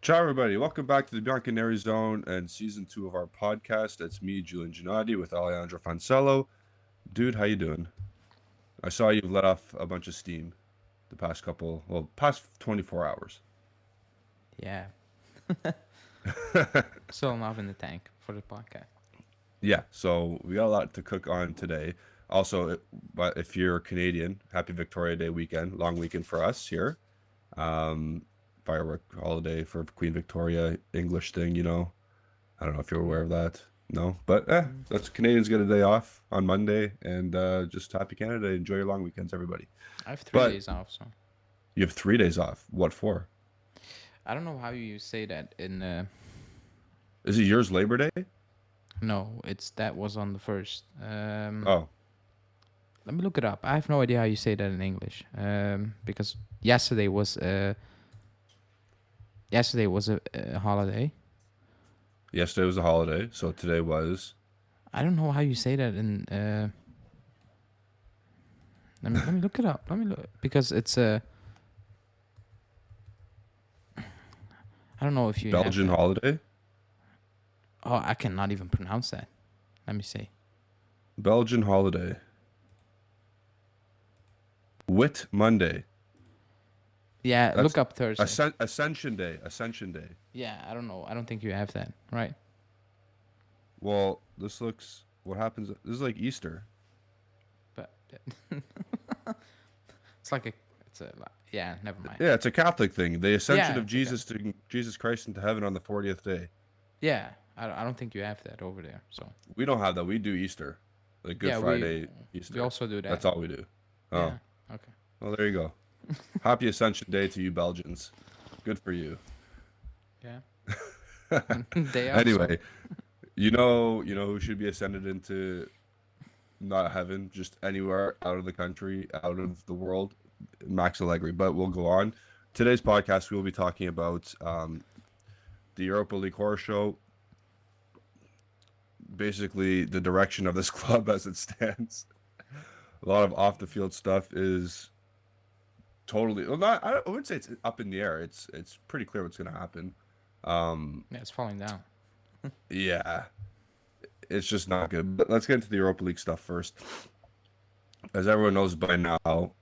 Ciao, everybody. Welcome back to the Bianconeri Zone and season 2 of our podcast. It's me, Julian Gennady, with Alejandro Fancello. Dude, how you doing? I saw you've let off a bunch of steam the past 24 hours. Yeah. Still enough in the tank for the podcast. Yeah, so we got a lot to cook on today. Also, but if you're Canadian, happy Victoria Day weekend, long weekend for us here. Um, Firework holiday for Queen Victoria, English thing. I don't know if you're aware of that. No, but that's Canadians get a day off on Monday, and just happy Canada Day. Enjoy your long weekends, everybody. I have 3 days But off, so you have 3 days off. What for? I don't know how you say that in. Is it yours Labor Day? No, that was on the first. Oh, Let me look it up. I have no idea how you say that in English. Because yesterday was a holiday. yesterday was a holiday, so today was. I don't know how you say that in. Let me look it up. Let me look because it's a. I don't know if you have Belgian that. holiday. Oh, I cannot even pronounce that. Let me see. Belgian holiday. Whit Monday. Yeah, That's look up Thursday. Ascension Day. Ascension Day. Yeah, I don't know. I don't think you have that, right? Well, this looks. What happens? This is like Easter. But it's like a, it's a, yeah. Never mind. Yeah, it's a Catholic thing. The ascension Yeah, of Jesus Christ into heaven on the 40th day. Yeah, I don't think you have that over there. So We don't have that. We do Easter, like Good yeah, we Friday, Easter. we also do that. That's all we do. Oh, Yeah. Okay. well, there you go. Happy Ascension Day to you Belgians. Good for you. Yeah. Day off. Anyway, you know who should be ascended into not heaven, just anywhere out of the country, out of the world? Max Allegri. But we'll go on. Today's podcast, we will be talking about the Europa League horror show. Basically, the direction of this club as it stands. A lot of off the field stuff is totally not. I wouldn't say it's up in the air. It's pretty clear what's going to happen. Yeah, it's falling down. Yeah, it's just not good. But let's get into the Europa League stuff first. As everyone knows by now,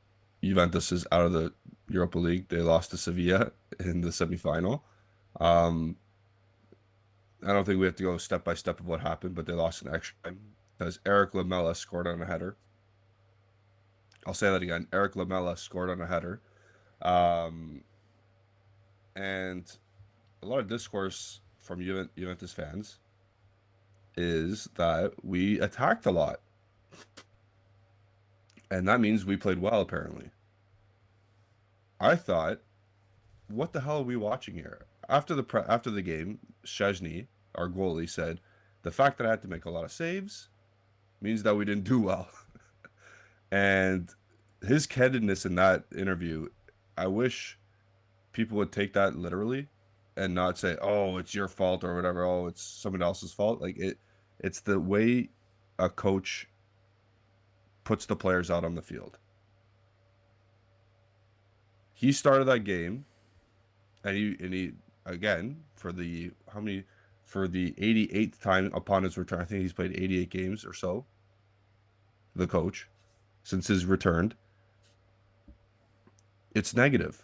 Juventus is out of the Europa League. They lost to Sevilla in the semifinal. Um, I don't think we have to go step by step of what happened, but they lost in extra time because Eric Lamela scored on a header. I'll say that again. Eric Lamela scored on a header. And a lot of discourse from Juventus fans is that we attacked a lot. And that means we played well, apparently. I thought, what the hell are we watching here? After the game, Szczesny, our goalie, said, the fact that I had to make a lot of saves means that we didn't do well. And his candidness in that interview, I wish people would take that literally and not say, oh, it's your fault or whatever. Oh, it's someone else's fault. Like it's the way a coach puts the players out on the field. He started that game and he again for the 88th time upon his return. I think he's played 88 games or so. The coach since his return. It's negative.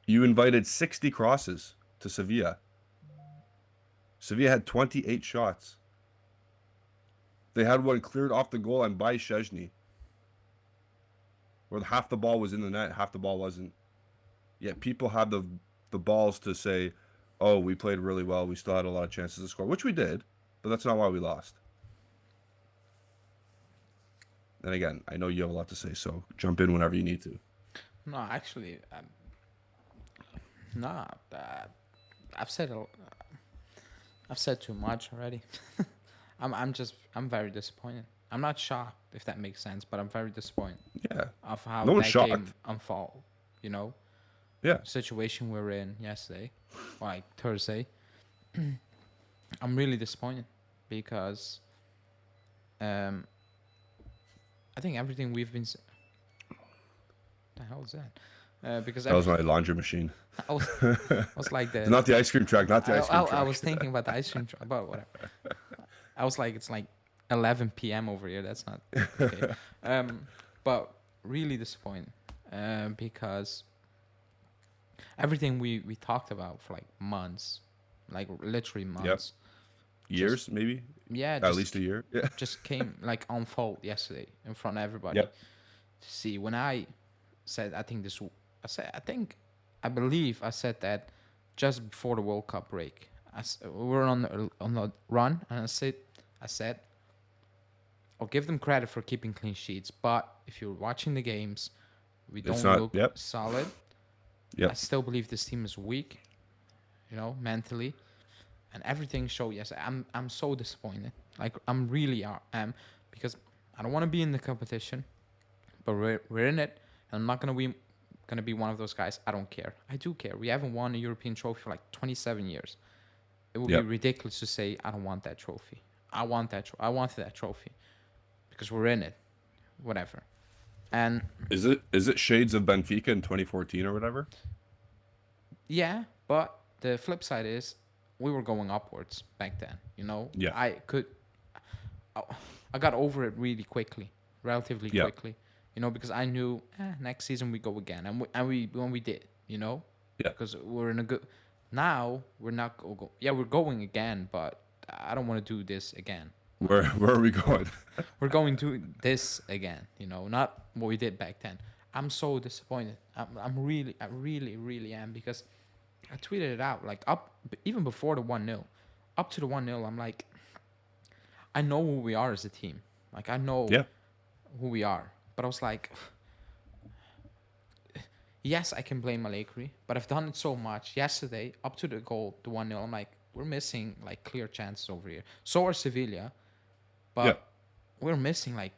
You invited 60 crosses to Sevilla. Sevilla had 28 shots. They had one cleared off the goal line by Szczesny, where half the ball was in the net, half the ball wasn't. Yet people had the balls to say, oh, we played really well. We still had a lot of chances to score, which we did, but that's not why we lost. And again, I know you have a lot to say, so jump in whenever you need to. No, actually, no. I've said I've said too much already. I'm very disappointed. I'm not shocked if that makes sense, but I'm very disappointed. Yeah. Of how No one's that shocked. game unfolded. You know. Yeah. Situation we're in yesterday, like Thursday. I'm really disappointed because I think everything we've been. The hell is that? Because That was my laundry machine. I was, I was like Not the ice cream truck. Not the ice cream I truck. was thinking about the ice cream truck, but whatever. I was like, it's like 11 p.m. over here. That's not okay. But really disappointing, because everything we talked about for like months, like literally months. Years, maybe. Yeah, At least a year. Yeah. just came like on fold yesterday in front of everybody. Yep. To see when I said I think this, I believe I said that just before the World Cup break. We were on the run, and I said, I'll give them credit for keeping clean sheets, but if you're watching the games, we don't look solid. I still believe this team is weak, mentally, and everything showed. Yes, I'm so disappointed. Like I'm really am, because I don't want to be in the competition, but we're in it, and I'm not gonna be one of those guys. I don't care. I do care. We haven't won a European trophy for like 27 years. It would be ridiculous to say I don't want that trophy. I want that. I wanted that trophy because we're in it. Whatever. And is it shades of Benfica in 2014 or whatever? Yeah, but the flip side is we were going upwards back then. Yeah. I got over it really quickly, relatively quickly. Because I knew next season we go again, and we did. Yeah. Because we're in a good. Now we're not go. Yeah, we're going again, but I don't want to do this again. Where are we going? We're going to this again. Not what we did back then. I'm so disappointed. I really am, because I tweeted it out like even before the 1-0, up to the 1-0. I'm like, I know who we are as a team. Like I know who we are, but I was like, yes, I can blame Allegri, but I've done it so much. Yesterday, up to the goal, the 1-0, I'm like, we're missing like clear chances over here. So are Sevilla, but we're missing like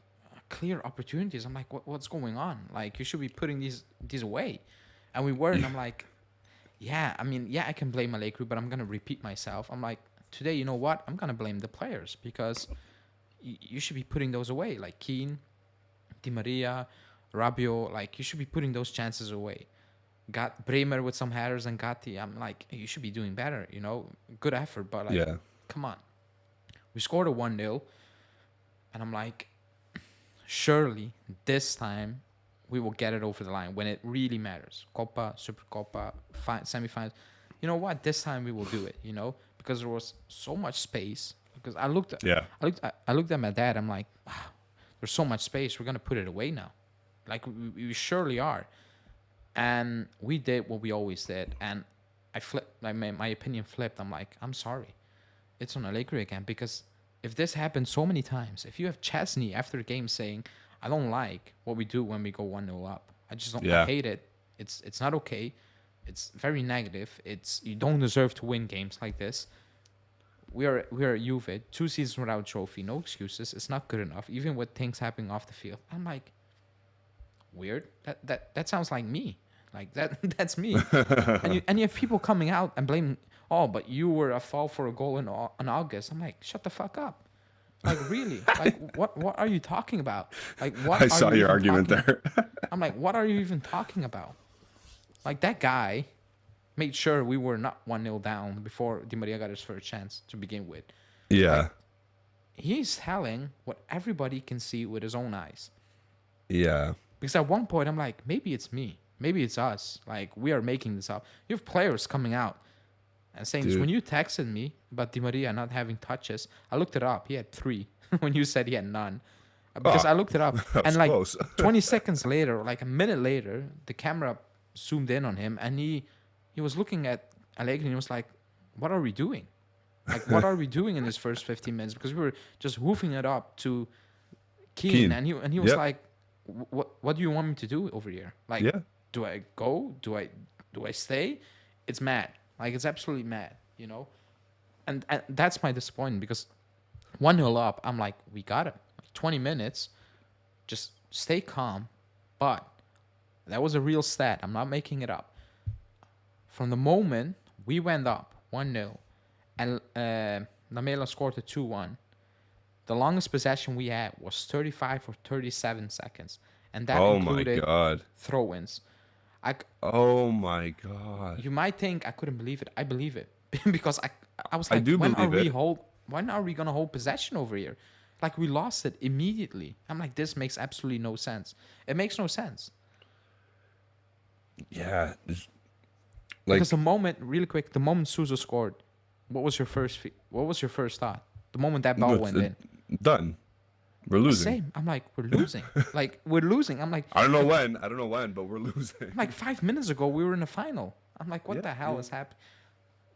clear opportunities. I'm like, what's going on? Like you should be putting these away, and we weren't. I'm like, I can blame Allegri, but I'm gonna repeat myself. I'm like, today, you know what? I'm gonna blame the players, because you should be putting those away, like Keane, Di Maria, Rabiot. Like you should be putting those chances away. Got Bremer with some headers and Gatti. I'm like, you should be doing better. Good effort, but like, come on. We scored a 1-0, and I'm like, surely this time we will get it over the line when it really matters. Copa, Super Copa, semifinals. You know what? This time we will do it. Because there was so much space. Because I looked at my dad. I'm like, wow, there's so much space. We're gonna put it away now. Like we surely are. And we did what we always did. And I flipped. My opinion flipped. I'm like, I'm sorry. It's on Allegri again, because if this happens so many times, if you have Chesney after the game saying, I don't like what we do when we go 1-0 up. I just don't. I hate it. It's not okay. It's very negative. You don't deserve to win games like this. We are Juve, 2 seasons without a trophy, no excuses. It's not good enough, even with things happening off the field. I'm like, weird. That sounds like me. Like that's me. and you have people coming out and blaming. Oh, but you were a foul for a goal in August. I'm like, shut the fuck up. Like really? Like what are you talking about? Like what? I saw your argument there. I'm like, what are you even talking about? Like that guy made sure we were not 1-0 down before Di Maria got his first chance to begin with. Yeah. Like, he's telling what everybody can see with his own eyes. Yeah. Because at one point I'm like, maybe it's me. Maybe it's us. Like we are making this up. You have players coming out and saying this. When you texted me about Di Maria not having touches, I looked it up. He had 3 when you said he had none. Because I looked it up. And like 20 seconds later, like a minute later, the camera zoomed in on him, and he was looking at Allegri and he was like, what are we doing? Like, what are we doing in his first 15 minutes? Because we were just hoofing it up to Keane. And he was like, what do you want me to do over here? Like, do I go? Do I stay? It's mad. Like, it's absolutely mad, And that's my disappointment, because 1-0 up, I'm like, we got him. Like 20 minutes, just stay calm. But that was a real stat. I'm not making it up. From the moment we went up 1-0 and Lamela scored a 2-1, the longest possession we had was 35 or 37 seconds. And that included throw-ins. Oh my god. You might think I couldn't believe it. I believe it because I was I like, do believe it. when are we gonna hold possession over here? Like we lost it immediately. I'm like, this makes absolutely no sense. It makes no sense Yeah. because Like, really quick, the moment Souza scored, what was your first thought? The moment that ball no, it's went in, done. We're losing. same. I'm like, we're losing. Like we're losing. I don't know when. I don't know when, but we're losing. I'm like 5 minutes ago we were in the final. I'm like, what Yeah. the hell is happening?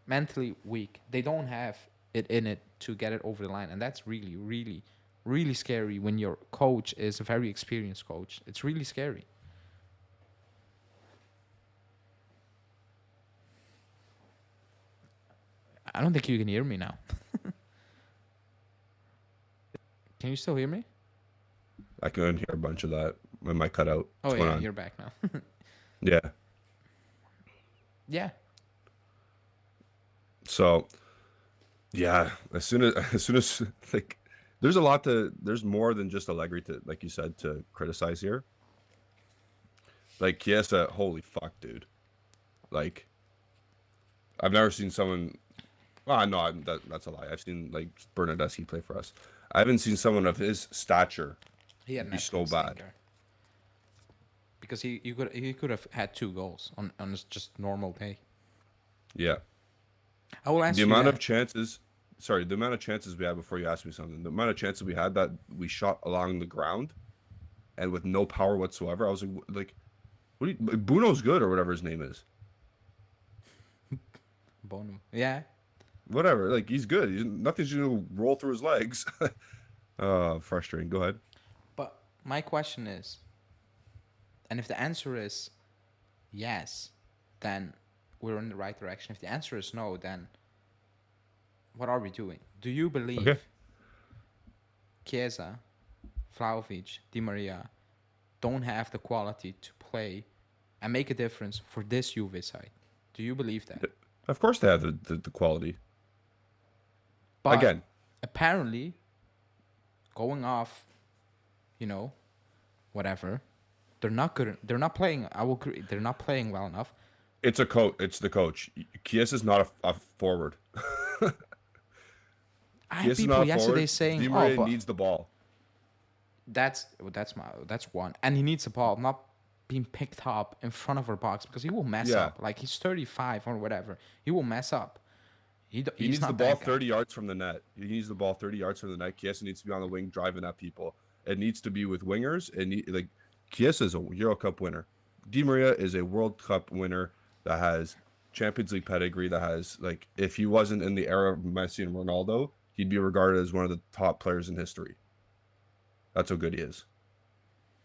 Mentally weak. They don't have it in it to get it over the line, and that's really, really, really scary when your coach is a very experienced coach. It's really scary. I don't think you can hear me now. Can you still hear me? I couldn't hear a bunch of that. My mic cut out. Oh What's going yeah, on? you're back now. Yeah. Yeah. So, yeah, as soon as like there's more than just Allegri to, like you said, to criticize here. Like Chiesa, holy fuck, dude. Like I've never seen someone. Well, no, that's a lie. I've seen like Bernardeschi play for us. I haven't seen someone of his stature He had an be so absolute bad. stinker. Because he could have had 2 goals on his just normal day. Yeah. I will ask The you amount that. of chances, sorry, the amount of chances we had before you asked me something, the amount of chances we had that we shot along the ground and with no power whatsoever. I was like, what? Bruno's good or whatever his name is. Bono. Yeah. Whatever, like he's good. Nothing's gonna roll through his legs. Frustrating. Go ahead. But my question is, and if the answer is yes, then we're in the right direction. If the answer is no, then what are we doing? Do you believe Okay. Chiesa, Vlahovic, Di Maria don't have the quality to play and make a difference for this Juve side? Do you believe that? Of course they have the quality. But Again, apparently, going off, whatever, they're not good. They're not playing. I will agree. They're not playing well enough. it's the coach. Chiesa's not a forward. I had Chiesa's people not a yesterday forward. saying, Di "Oh, Maria but needs the ball. that's one," and he needs the ball, not being picked up in front of our box because he will mess Yeah. up. Like he's 35 or whatever, he will mess up. He He's needs the not ball that guy. 30 yards from the net. He needs the ball 30 yards from the net. Chiesa needs to be on the wing driving at people. It needs to be with wingers. Like Chiesa is a Euro Cup winner. Di Maria is a World Cup winner that has Champions League pedigree. That has, like, if he wasn't in the era of Messi and Ronaldo, he'd be regarded as one of the top players in history. That's how good he is.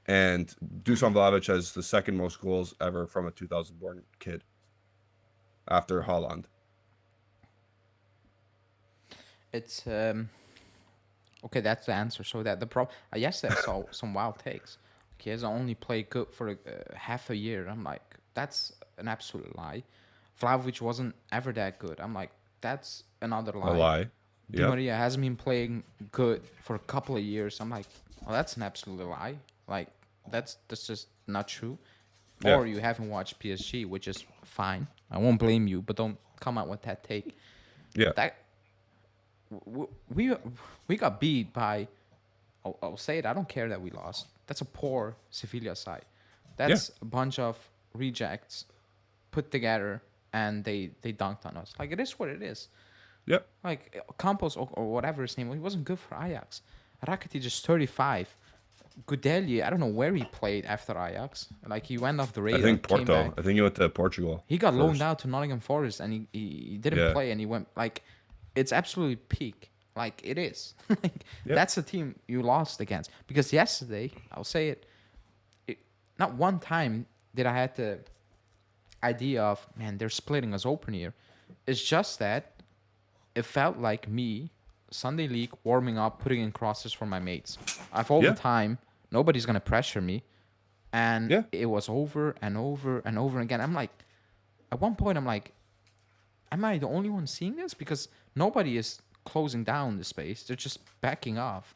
And Dusan Vlahovic has the second most goals ever from a 2000 born kid after Haaland. It's okay. That's the answer. So that the problem. Yesterday I saw some wild takes. He has only played good for half a year. I'm like, that's an absolute lie. Vlahovic wasn't ever that good. I'm like, that's another lie. A lie. Di Yep. Maria hasn't been playing good for a couple of years. I'm like, well, that's an absolute lie. Like, that's just not true. Yeah. Or you haven't watched PSG, which is fine. I won't blame you, but don't come out with that take. Yeah. That we got beat by. I'll say it. I don't care that we lost. That's a poor Sevilla side. That's a bunch of rejects put together, and they dunked on us. Like, it is what it is. Yep. Like Campos or whatever his name was, he wasn't good for Ajax. Rakitic is 35. Gudeli, I don't know where he played after Ajax. Like, he went off the radar. I think came Porto. back. I think he went to Portugal. He got first. loaned out to Nottingham Forest, and he didn't play, and he went, like, it's absolutely peak. Like, it is. Like, that's the team you lost against. Because yesterday, I'll say it, not one time did I had the idea of, man, they're splitting us open here. It's just that it felt like me, Sunday League, warming up, putting in crosses for my mates. I've all the time. Nobody's going to pressure me. And it was over and over and over again. I'm like, at one point, I'm like, am I the only one seeing this? Because nobody is closing down the space. They're just backing off.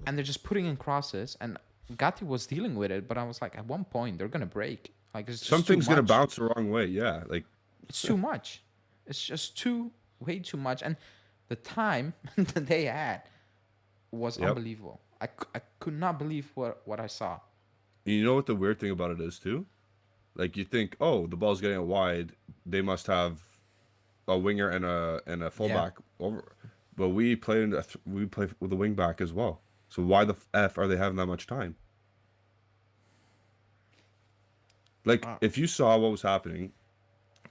And they're just putting in crosses. And Gatti was dealing with it. But I was like, at one point, they're going to break. Like it's just too Something's gonna much. bounce the wrong way. Yeah, like It's too much. It's just way too much. And the time that they had was yep. unbelievable. I could not believe what I saw. And you know what the weird thing about it is too? Like you think, oh, the ball's getting it wide. They must have a winger and a Yeah. fullback over, but we play with a wing back as well. So why the f are they having that much time? Like Uh, if you saw what was happening,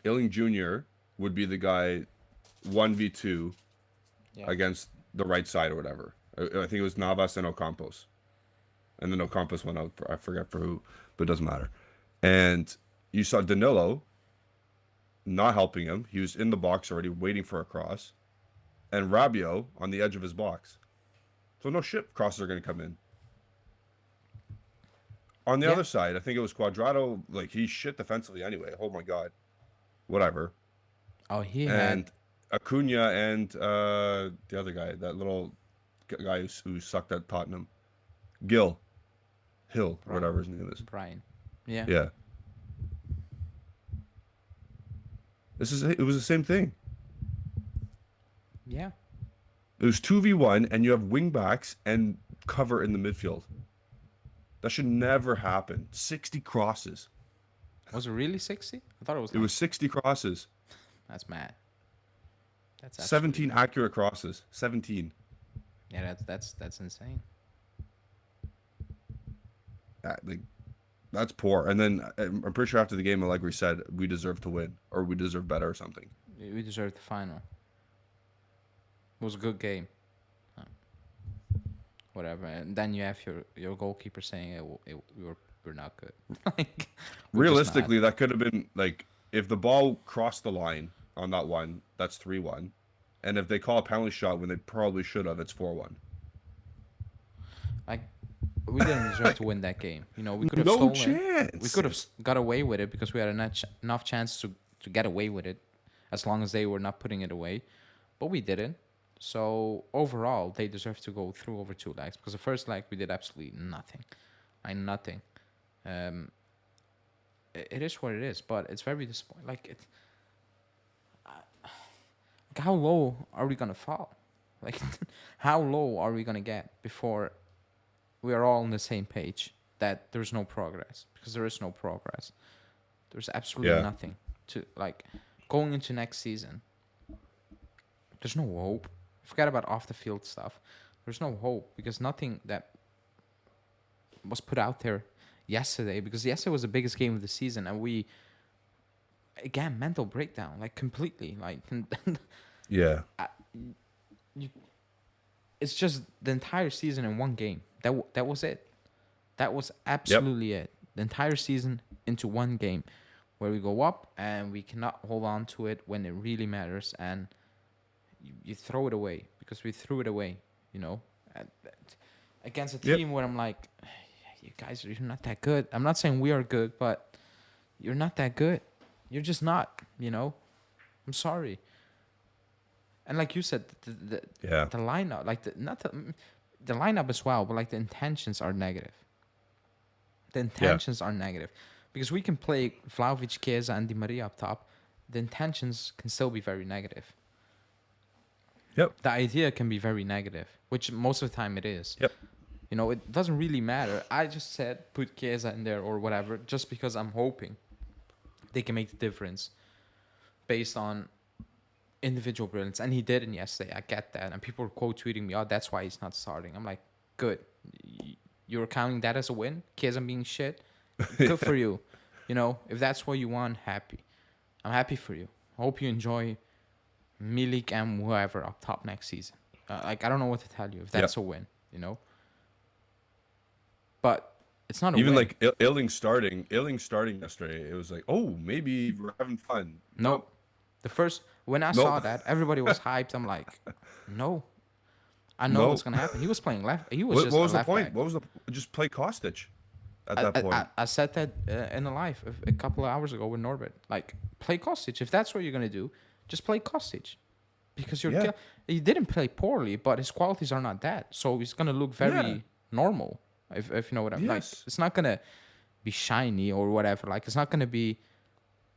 Illing Jr. would be the guy 1v2 yeah. against the right side or whatever. I think it was Navas and Ocampos, and then Ocampos went out. I forget for who, but it doesn't matter. And you saw Danilo not helping him. He was in the box already, waiting for a cross, and Rabiot on the edge of his box. So no shit, crosses are going to come in. On the Yeah. other side, I think it was Quadrado. Like he shit defensively anyway. Oh my god, whatever. Oh, he had. And Acuna and the other guy, that little guy who sucked at Tottenham, Hill, whatever his name is. Brian. Yeah. Yeah, it was the same thing. Yeah. It was 2v1, and you have wing backs and cover in the midfield. That should never happen. 60 crosses. Was it really 60? I thought it was. It was 60 crosses. That's mad. That's absolutely 17 mad. accurate crosses. 17. Yeah, that's insane. Like, that's poor. And then I'm pretty sure after the game, Allegri said we deserve to win or we deserve better or something. We deserved the final. It was a good game. Whatever. And then you have your goalkeeper saying we're not good. Like we're just not. Realistically, that could have been like if the ball crossed the line on that one, that's 3-1. And if they call a penalty shot when they probably should have, it's 4-1. Like we didn't deserve to win that game. You know, we could have No stolen. chance. We could have got away with it because we had enough chance to get away with it, as long as they were not putting it away, but we didn't. So overall, they deserve to go through over 2 legs because the first leg we did absolutely nothing, like nothing. It is what it is, but it's very disappointing. Like how low are we gonna fall? Like, how low are we gonna get before we are all on the same page that there's no progress? Because there is no progress. There's absolutely nothing to like going into next season. There's no hope. Forget about off the field stuff. There's no hope because nothing that was put out there yesterday. Because yesterday was the biggest game of the season, and we again mental breakdown, like completely, like Yeah. it's just the entire season in one game. That was it. That was absolutely it. The entire season into one game, where we go up and we cannot hold on to it when it really matters, and you throw it away because we threw it away. You know, against a team where I'm like, you guys, you're not that good. I'm not saying we are good, but you're not that good. You're just not. You know, I'm sorry. And like you said, the lineup, like the lineup as well, but like the intentions are negative. The intentions are negative because we can play Vlahovic, Chiesa, and Di Maria up top. The intentions can still be very negative. Yep. The idea can be very negative, which most of the time it is. Yep. You know, it doesn't really matter. I just said put Chiesa in there or whatever, just because I'm hoping they can make the difference based on individual brilliance. And he didn't yesterday. I get that. And people were quote tweeting me, oh, that's why he's not starting. I'm like, good. You're counting that as a win? Chiesa being shit? Good for you. You know, if that's what you want, happy. I'm happy for you. I hope you enjoy Milik and whoever up top next season. Like, I don't know what to tell you if that's a win, you know? But it's not a Even win. like Illing starting yesterday, it was like, oh, maybe we're having fun. Nope. The first, when I saw that, everybody was hyped. I'm like, no. I know what's going to happen. He was playing left. He was What just was a the left point? back. What was just play Kostic at that point? I said that in a live a couple of hours ago with Norbert. Like, play Kostic. If that's what you're going to do, just play Kostic. Because he didn't play poorly, but his qualities are not that. So he's going to look very normal, if you know what I mean. Like, it's not going to be shiny or whatever. Like it's not gonna be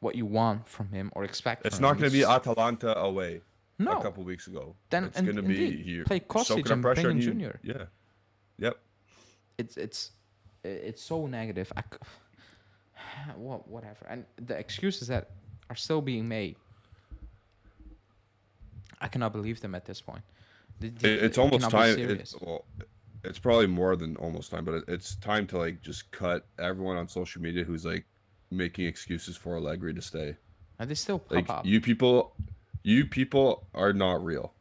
what you want from him or expect It's from him. not going to be Atalanta away a No. couple weeks ago. Then It's and going to indeed be here play Kostic soaking up and pressure bring on in you. Junior. Yeah. Yep. It's so negative. Whatever. And the excuses that are still being made, I cannot believe them at this point. It's It almost cannot be time. serious. It's probably more than almost time, but it's time to like just cut everyone on social media who's like making excuses for Allegri to stay. And they still pop Like up. you people are not real.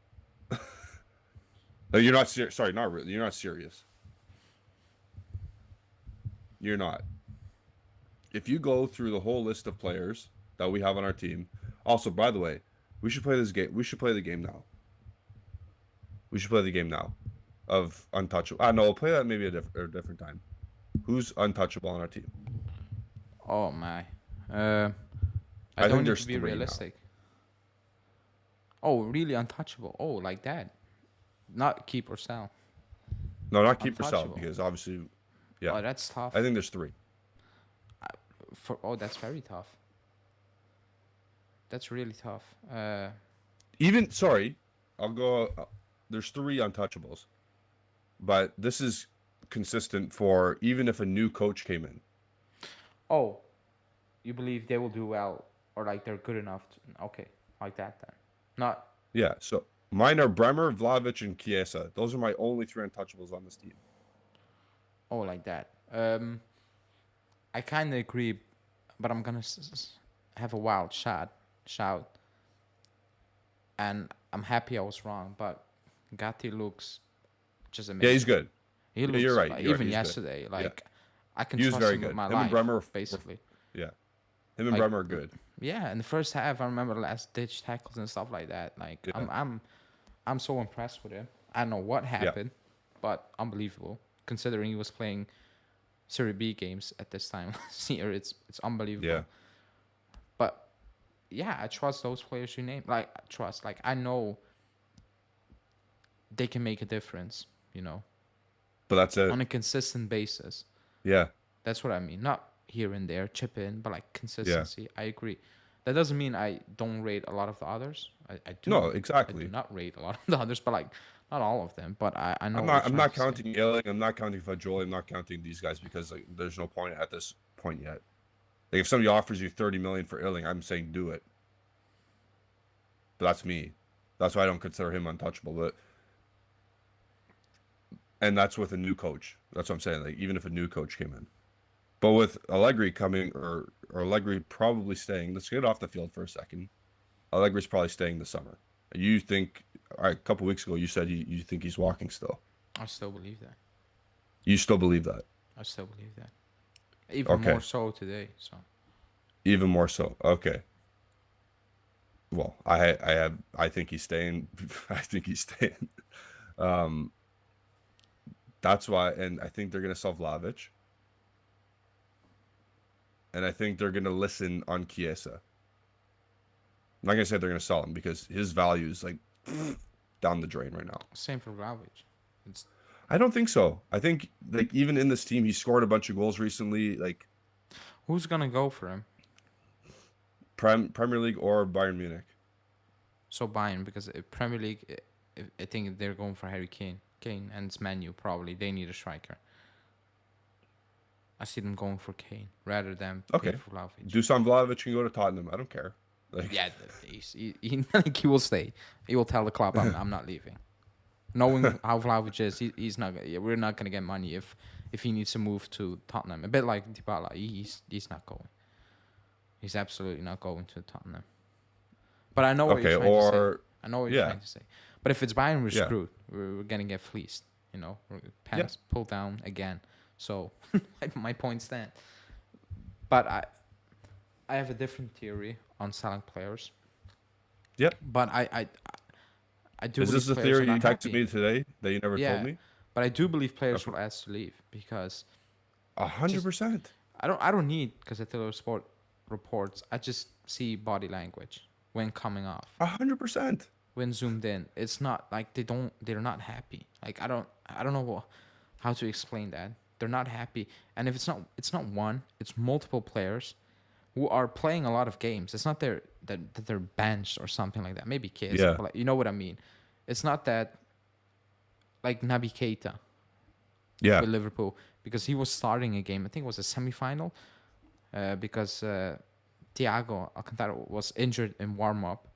Like, you're not serious. Sorry, not real. You're not serious. You're not. If you go through the whole list of players that we have on our team, also by the way, we should play this game. We should play the game now. We should play the game now, of untouchable. No, we'll play that maybe a different time. Who's untouchable on our team? Oh my. I think don't need there's to be 3 now. realistic. Oh, really untouchable. Oh, like that. Not keep or sell. No, not keep yourself Untouchable. because obviously, yeah. Oh, that's tough. I think there's 3. That's very tough. That's really tough. Even sorry, I'll go. There's 3 untouchables, but this is consistent for even if a new coach came in. Oh, you believe they will do well, or like they're good enough? Okay, like that then. Not. Yeah. So mine are Bremer, Vlahovic, and Chiesa. Those are my only 3 untouchables on this team. Oh, like that. I kind of agree, but I'm gonna have a wild shout, and I'm happy I was wrong. But Gatti looks just amazing. Yeah, he's good. He looks you're right. like, You're even right. yesterday, like I can He was trust very him with good. my Him life, and Bremer basically. Yeah. Him and Like, Bremer are good. Yeah, in the first half, I remember last ditch tackles and stuff like that. Like Yeah. I'm so impressed with him. I don't know what happened, but unbelievable considering he was playing Serie B games at this time last year. It's unbelievable. Yeah. But yeah, I trust those players you name. Like I know they can make a difference, But that's it. on a consistent basis. Yeah. That's what I mean. Not here and there, chip in, but like consistency. I agree. That doesn't mean I don't rate a lot of the others. I do. No, exactly. I do not rate a lot of the others, but like not all of them. But I know. I'm not counting Illing. I'm not counting Fajoli. I'm not counting these guys because like there's no point at this point yet. Like if somebody offers you 30 million for Illing, I'm saying do it. But that's me. That's why I don't consider him untouchable. And that's with a new coach. That's what I'm saying. Like even if a new coach came in. But with Allegri coming or Allegri probably staying, let's get off the field for a second. Allegri's probably staying this summer. You think, all right, a couple weeks ago, you said you think he's walking still. I still believe that. You still believe that? I still believe that. Even more so today. So. Even more so. Okay. Well, I think he's staying. I think he's staying. That's why, and I think they're gonna sell Vlahovic. And I think they're going to listen on Chiesa. I'm not going to say they're going to sell him because his value is like down the drain right now. Same for Vlahovic. I don't think so. I think like even in this team, he scored a bunch of goals recently. Like, who's going to go for him? Premier League or Bayern Munich? So Bayern, because Premier League, I think they're going for Harry Kane. And it's Man U probably. They need a striker. I see them going for Kane rather than for Vlahovic. Dusan Vlahovic can go to Tottenham. I don't care. Like, yeah, he will stay. He will tell the club, I'm not leaving. Knowing how Vlahovic is, he's not. We're not gonna get money if he needs to move to Tottenham. A bit like Dybala, he's not going. He's absolutely not going to Tottenham. But I know what you're trying to say. I know what you're trying to say. But if it's Bayern, we're screwed. We're gonna get fleeced. Pants pulled down again. So my point stand. But I have a different theory on selling players. Yep. But I do. Is this the theory you texted me today that you never told me? But I do believe players will ask to leave because 100%. I don't need Gazzetta Sport reports. I just see body language when coming off. 100%. When zoomed in, it's not like they're not happy. Like I don't know how to explain that. They're not happy, and if it's not one, it's multiple players who are playing a lot of games. It's not that they're benched or something like that. Maybe Chiesa, Yeah. but like, you know what I mean. It's not that like Naby Keita Yeah. with Liverpool because he was starting a game. I think it was a semi-final because Thiago Alcantara was injured in warm up,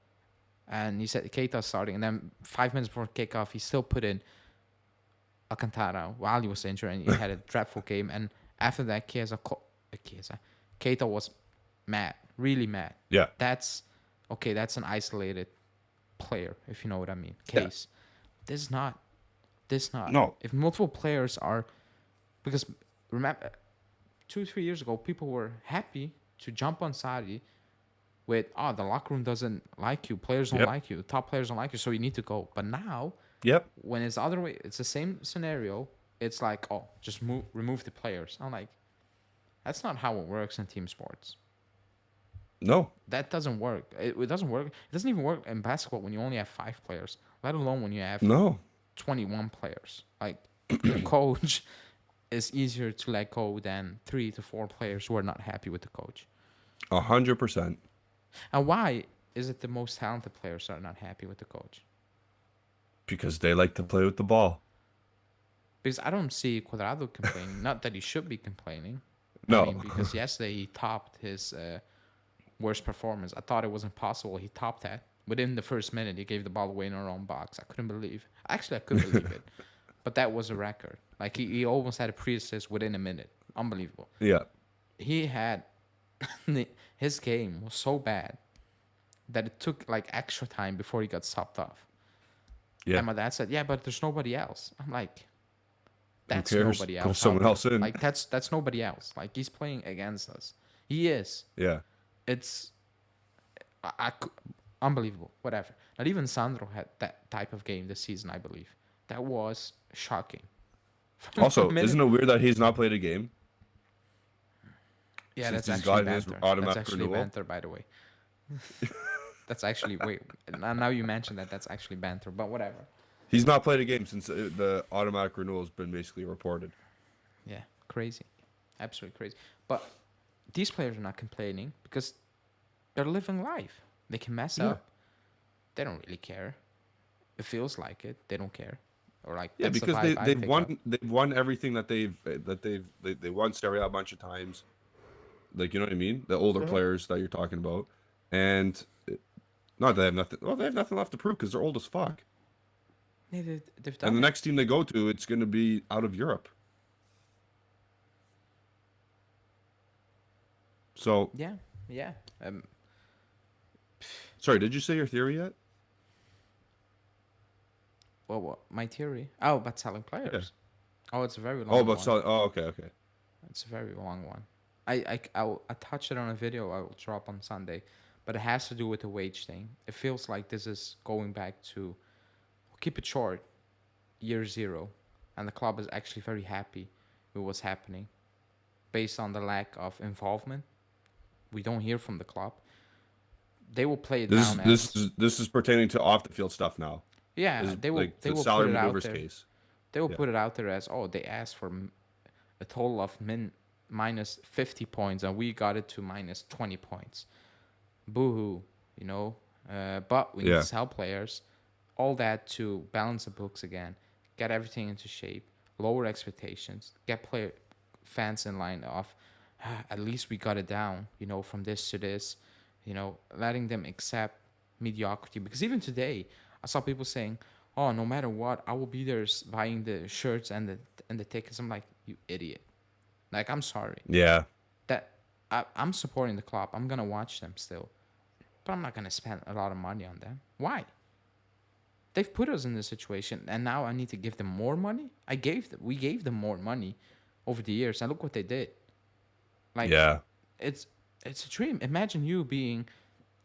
and he said Keita starting, and then 5 minutes before kickoff, he still put in Alcantara while he was injured, and he had a dreadful game. And after that, Keita was mad, really mad. Yeah. That's okay. That's an isolated player, if you know what I mean. Yeah. Case. This not. This not. No. If multiple players are, because remember, 2-3 years ago, people were happy to jump on Sadi with, the locker room doesn't like you, players don't Yep. like you, top players don't like you, so you need to go. But now, Yep. when it's the other way, it's the same scenario. It's like, just remove the players. I'm like, that's not how it works in team sports. No. That doesn't work. It doesn't work. It doesn't even work in basketball when you only have 5 players, let alone when you have No. 21 players. Like, the coach is easier to let go than 3 to 4 players who are not happy with the coach. 100%. And why is it the most talented players are not happy with the coach? Because they like to play with the ball. Because I don't see Cuadrado complaining. Not that he should be complaining. No. I mean, because yesterday he topped his worst performance. I thought it was impossible. He topped that. Within the first minute, he gave the ball away in our own box. I couldn't believe. Actually, I could believe it. But that was a record. Like, he almost had a pre-assist within a minute. Unbelievable. Yeah. He had... his game was so bad that it took, like, extra time before he got subbed off. Yeah. And my dad said, yeah, but there's nobody else. I'm like... That's cares? nobody Call else. someone else in. Like, that's nobody else. Like, he's playing against us. He is. Yeah. It's unbelievable. Whatever. Not even Sandro had that type of game this season, I believe. That was shocking. Also, isn't it weird that he's not played a game? Yeah, since that's he's actually gotten his banter. automatic That's actually renewal? banter, by the way. That's actually wait. Now you mentioned that. That's actually banter, but whatever. He's not played a game since the automatic renewal has been basically reported. Yeah, crazy, absolutely crazy. But these players are not complaining because they're living life. They can mess up. They don't really care. It feels like it. They don't care. Or like Yeah, that's the because vibe I they've pick won up. they've won everything that they won Serie A a bunch of times. Like, you know what I mean? The older players that you're talking about, and not that they have nothing. Well, they have nothing left to prove because they're old as fuck. Yeah, they've done And the it. next team they go to, it's going to be out of Europe. So, Yeah. sorry, did you say your theory yet? Well, what my theory? Oh, about selling players. Oh, it's a very long. Oh, but one. okay. It's a very long one. I'll touch it on a video I'll drop on Sunday, but it has to do with the wage thing. It feels like this is going back to, keep it short, year 0, and the club is actually very happy with what's happening, based on the lack of involvement. We don't hear from the club. They will play it down as This is pertaining to off the field stuff now. yeah. They will like they the will salary put it out maneuvers there. case. They will Yeah. put it out there as, they asked for a total of minus 50 points, and we got it to minus 20 points. Boo-hoo, you know. But we need Yeah. to sell players. All that to balance the books again, get everything into shape, lower expectations, get fans in line of, at least we got it down, you know, from this to this, you know, letting them accept mediocrity. Because even today, I saw people saying, oh, no matter what, I will be there buying the shirts and the tickets. I'm like, you idiot. Like, I'm sorry. Yeah. That I'm supporting the club. I'm going to watch them still. But I'm not going to spend a lot of money on them. Why? They've put us in this situation, and now I need to give them more money? We gave them more money over the years, and look what they did. Like, Yeah. it's a dream. Imagine you being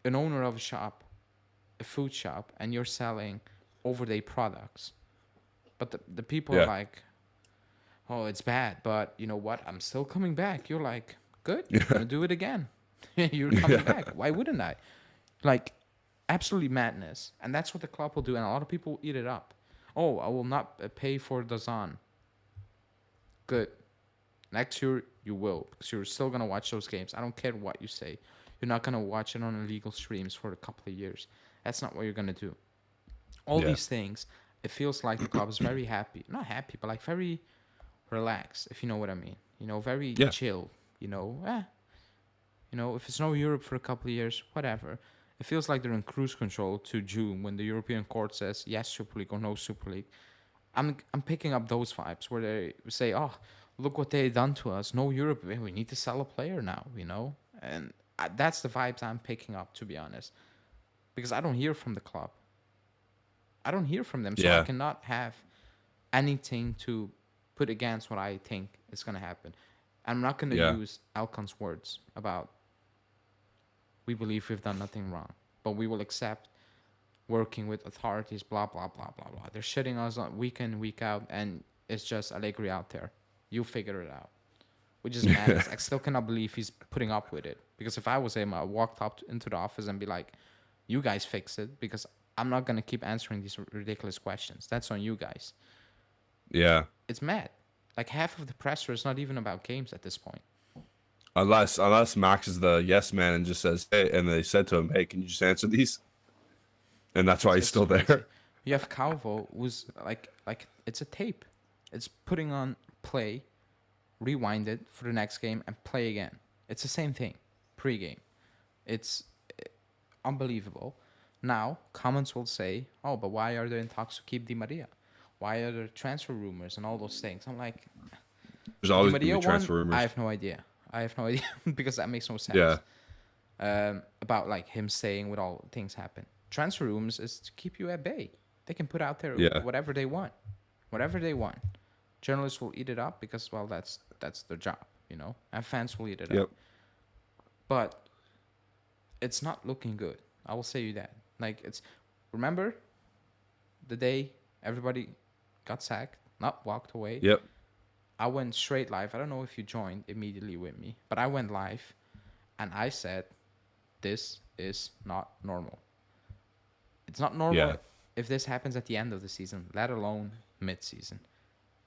an owner of a shop, a food shop, and you're selling overday products. But the people are like, oh, it's bad, but you know what? I'm still coming back. You're like, good, you're going to do it again. You're coming back. Why wouldn't I? Like, absolutely madness. And that's what the club will do, and a lot of people eat it up. Oh, I will not pay for DAZN. Good. Next year, you will, because you're still going to watch those games. I don't care what you say. You're not going to watch it on illegal streams for a couple of years. That's not what you're going to do. All Yeah. these things, it feels like the club is very happy. Not happy, but like very relaxed, if you know what I mean. Very Yeah. chill. If it's no Europe for a couple of years, whatever. It feels like they're in cruise control to June when the European court says yes Super League or no Super League. I'm picking up those vibes where they say, "Oh, look what they done to us. No Europe. We need to sell a player now." And that's the vibes I'm picking up, to be honest, because I don't hear from the club. I don't hear from them, so I Yeah. cannot have anything to put against what I think is gonna happen. I'm not gonna Yeah. use Alcon's words about we believe we've done nothing wrong, but we will accept working with authorities, blah, blah, blah, blah, blah. They're shitting us on week in, week out, and it's just Allegri out there. You figure it out. Which is madness. I still cannot believe he's putting up with it. Because if I was him, I walked up into the office and be like, you guys fix it, because I'm not going to keep answering these ridiculous questions. That's on you guys. Yeah. It's mad. Like, half of the presser is not even about games at this point. Unless Max is the yes man and just says, hey, and they said to him, hey, can you just answer these? And that's why he's still crazy. there. You have Calvo, who's like it's a tape. It's putting on play, rewind it for the next game, and play again. It's the same thing, pre-game. It's unbelievable. Now, comments will say, oh, but why are there in talks to keep Di Maria? Why are there transfer rumors and all those things? I'm like, There's always Di going to Maria be transfer one, rumors. I have no idea. Because that makes no sense. Yeah. About like him staying with all things happen. Transfer rooms is to keep you at bay. They can put out there Yeah. whatever they want. Whatever they want. Journalists will eat it up because, well, that's their job, and fans will eat it Yep. up. But it's not looking good. I will say you that. Like, remember the day everybody got sacked, not walked away? Yep. I went straight live. I don't know if you joined immediately with me, but I went live and I said, this is not normal. It's not normal Yeah. if this happens at the end of the season, let alone mid-season.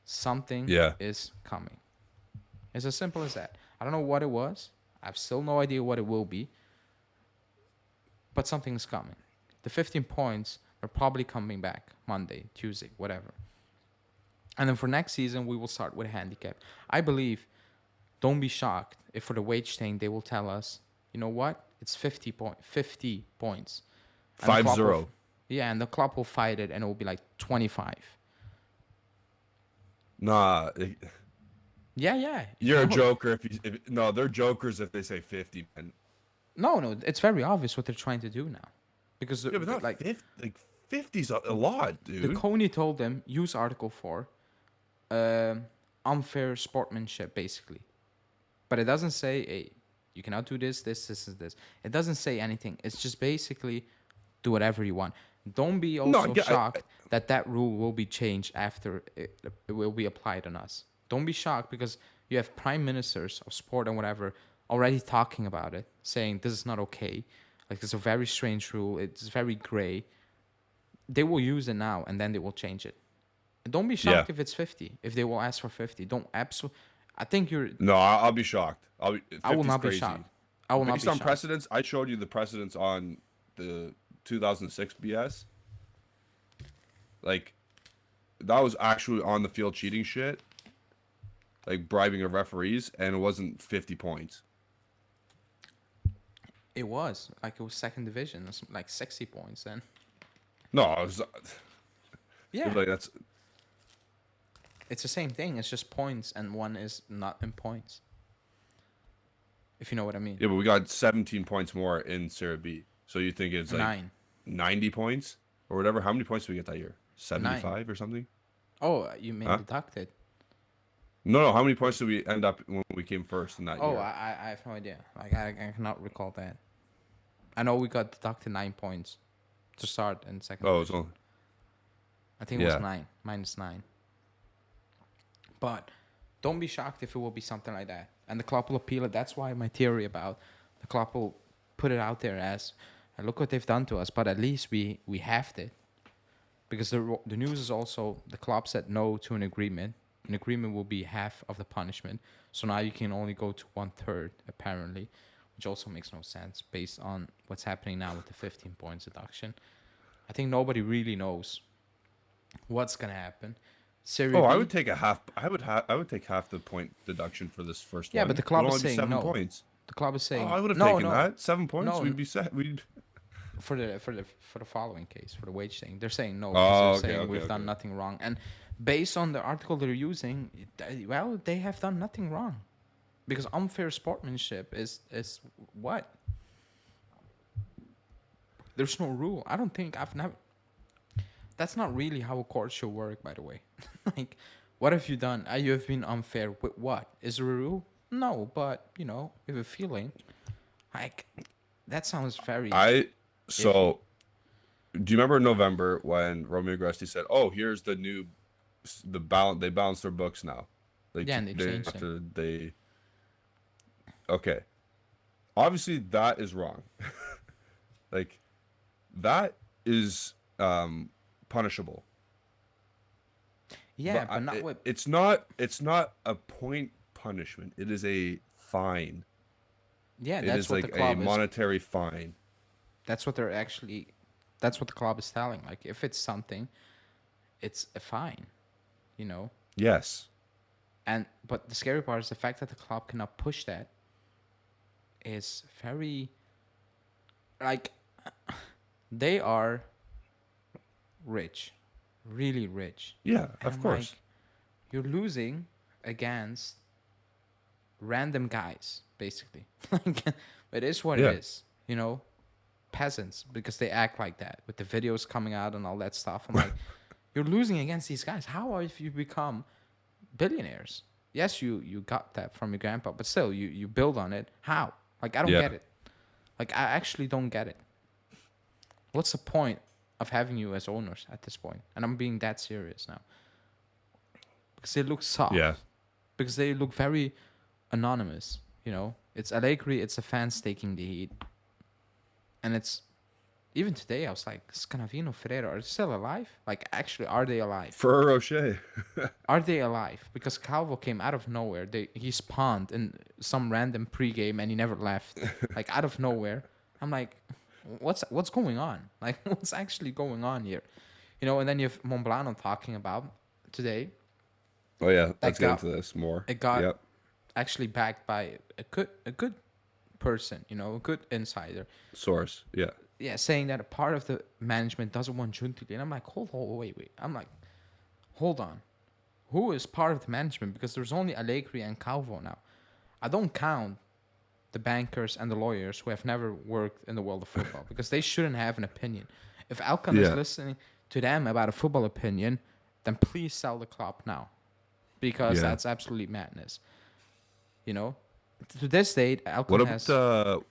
Something Yeah. is coming. It's as simple as that. I don't know what it was. I have still no idea what it will be. But something is coming. The 15 points are probably coming back Monday, Tuesday, whatever. And then for next season, we will start with a handicap. I believe, don't be shocked if for the wage thing, they will tell us, you know what? It's 50 points. And the club 5-0. will- Yeah, and the club will fight it, and it will be like 25. Nah. Yeah. You're a No. joker no, they're jokers if they say 50, man. No, it's very obvious what they're trying to do now. Because, Yeah, but not like, 50, like 50's a lot, dude. the Coney told them, use Article 4, unfair sportsmanship, basically. But it doesn't say, hey, you cannot do this. It doesn't say anything. It's just basically do whatever you want. Don't be also shocked that rule will be changed after it will be applied on us. Don't be shocked because you have prime ministers of sport and whatever already talking about it, saying this is not okay. Like, it's a very strange rule. It's very gray. They will use it now, and then they will change it. Don't be shocked if it's 50. If they will ask for 50, don't absolutely. I think you're. No, I'll be shocked. 50's I will not crazy. be shocked. I will not Based be on shocked. precedents, I showed you the precedents on the 2006 BS. Like, that was actually on the field cheating shit. Like, bribing of referees, and it wasn't 50 points. It was like it was second division, it was like 60 points then. No, it was Yeah, like that's it's the same thing. It's just points, and one is not in points. If you know what I mean. yeah, but we got 17 points more in Serie B. So you think it's like 9. 90 points or whatever? How many points did we get that year? 75 or something? Oh, you mean Huh? deducted? No. How many points did we end up when we came first in that Oh, year? I have no idea. Like, I cannot recall that. I know we got deducted 9 points to start in second. Oh, it's only I think it was yeah. 9, -9. But don't be shocked if it will be something like that. And the club will appeal it. That's why my theory about the club will put it out there as, look what they've done to us. But at least we halved it. Because the news is also, the club said no to an agreement. an agreement will be half of the punishment. So now you can only go to 1/3 apparently, which also makes no sense based on what's happening now with the 15 points deduction. I think nobody really knows what's gonna happen. Serie Oh, I B, would take a half. I would take half the point deduction for this first yeah, one. but the It would club is only be saying 7 no. points. The club is Oh, saying I would have no, taken no, that. 7 points. no, We'd be set. We'd. for the following case, for the wage thing. They're saying no because Oh, they're okay, saying okay, we've done okay. nothing wrong. And based on the article they're using, well, they have done nothing wrong. Because unfair sportsmanship is what? There's no rule. I don't think I've never. That's not really how a court should work, by the way. Like, what have you done? You have been unfair with what? Is there a rule? No, but you know, we have a feeling. Like, that sounds very I iffy. so. Do you remember in November when Romeo Agresti said, "Oh, here's the new, the balance. They balance their books now. Yeah, and they They changed it. after they." Okay, obviously that is wrong. Like that is punishable. Yeah, But but not with. it's not a point punishment. It is a fine. Yeah, It that's is what the like a club is. monetary fine. That's what they're actually. That's what the club is telling. Like, if it's something, it's a fine. You know. Yes. And but the scary part is the fact that the club cannot push that is very like they are rich, really rich. Yeah, And of I'm course. like, you're losing against random guys, basically. Like, it is what it Yeah. is, you know, peasants, because they act like that with the videos coming out and all that stuff. I'm like, you're losing against these guys. How have you become billionaires? Yes, you got that from your grandpa, but still, you build on it. How? Like, I don't Yeah. get it. Like, I actually don't get it. What's the point of having you as owners at this point? And I'm being that serious now. Because they look Yeah. soft. Because they look very anonymous, you know? It's Allegri, it's the fans taking the heat. And it's... Even today, I was like, Scanavino, Ferreira, are they still alive? Like, actually, are they alive? Ferrero Rocher. Are they alive? Because Calvo came out of nowhere. He spawned in some random pregame and he never left. Like, out of nowhere. I'm like, what's going on? Like, what's actually going on here? You know, and then you have Monblano talking about today. Oh yeah, That let's get got into this more. it got Yep. actually backed by a good person, you know, a good insider. Source. Yeah. Yeah, saying that a part of the management doesn't want Giuntoli. And I'm like, wait. I'm like, hold on. Who is part of the management? Because there's only Allegri and Calvo now. I don't count the bankers and the lawyers who have never worked in the world of football because they shouldn't have an opinion. If Alcon is Yeah. listening to them about a football opinion, then please sell the club now because Yeah. that's absolutely madness. You know, to this date, What Alcon about has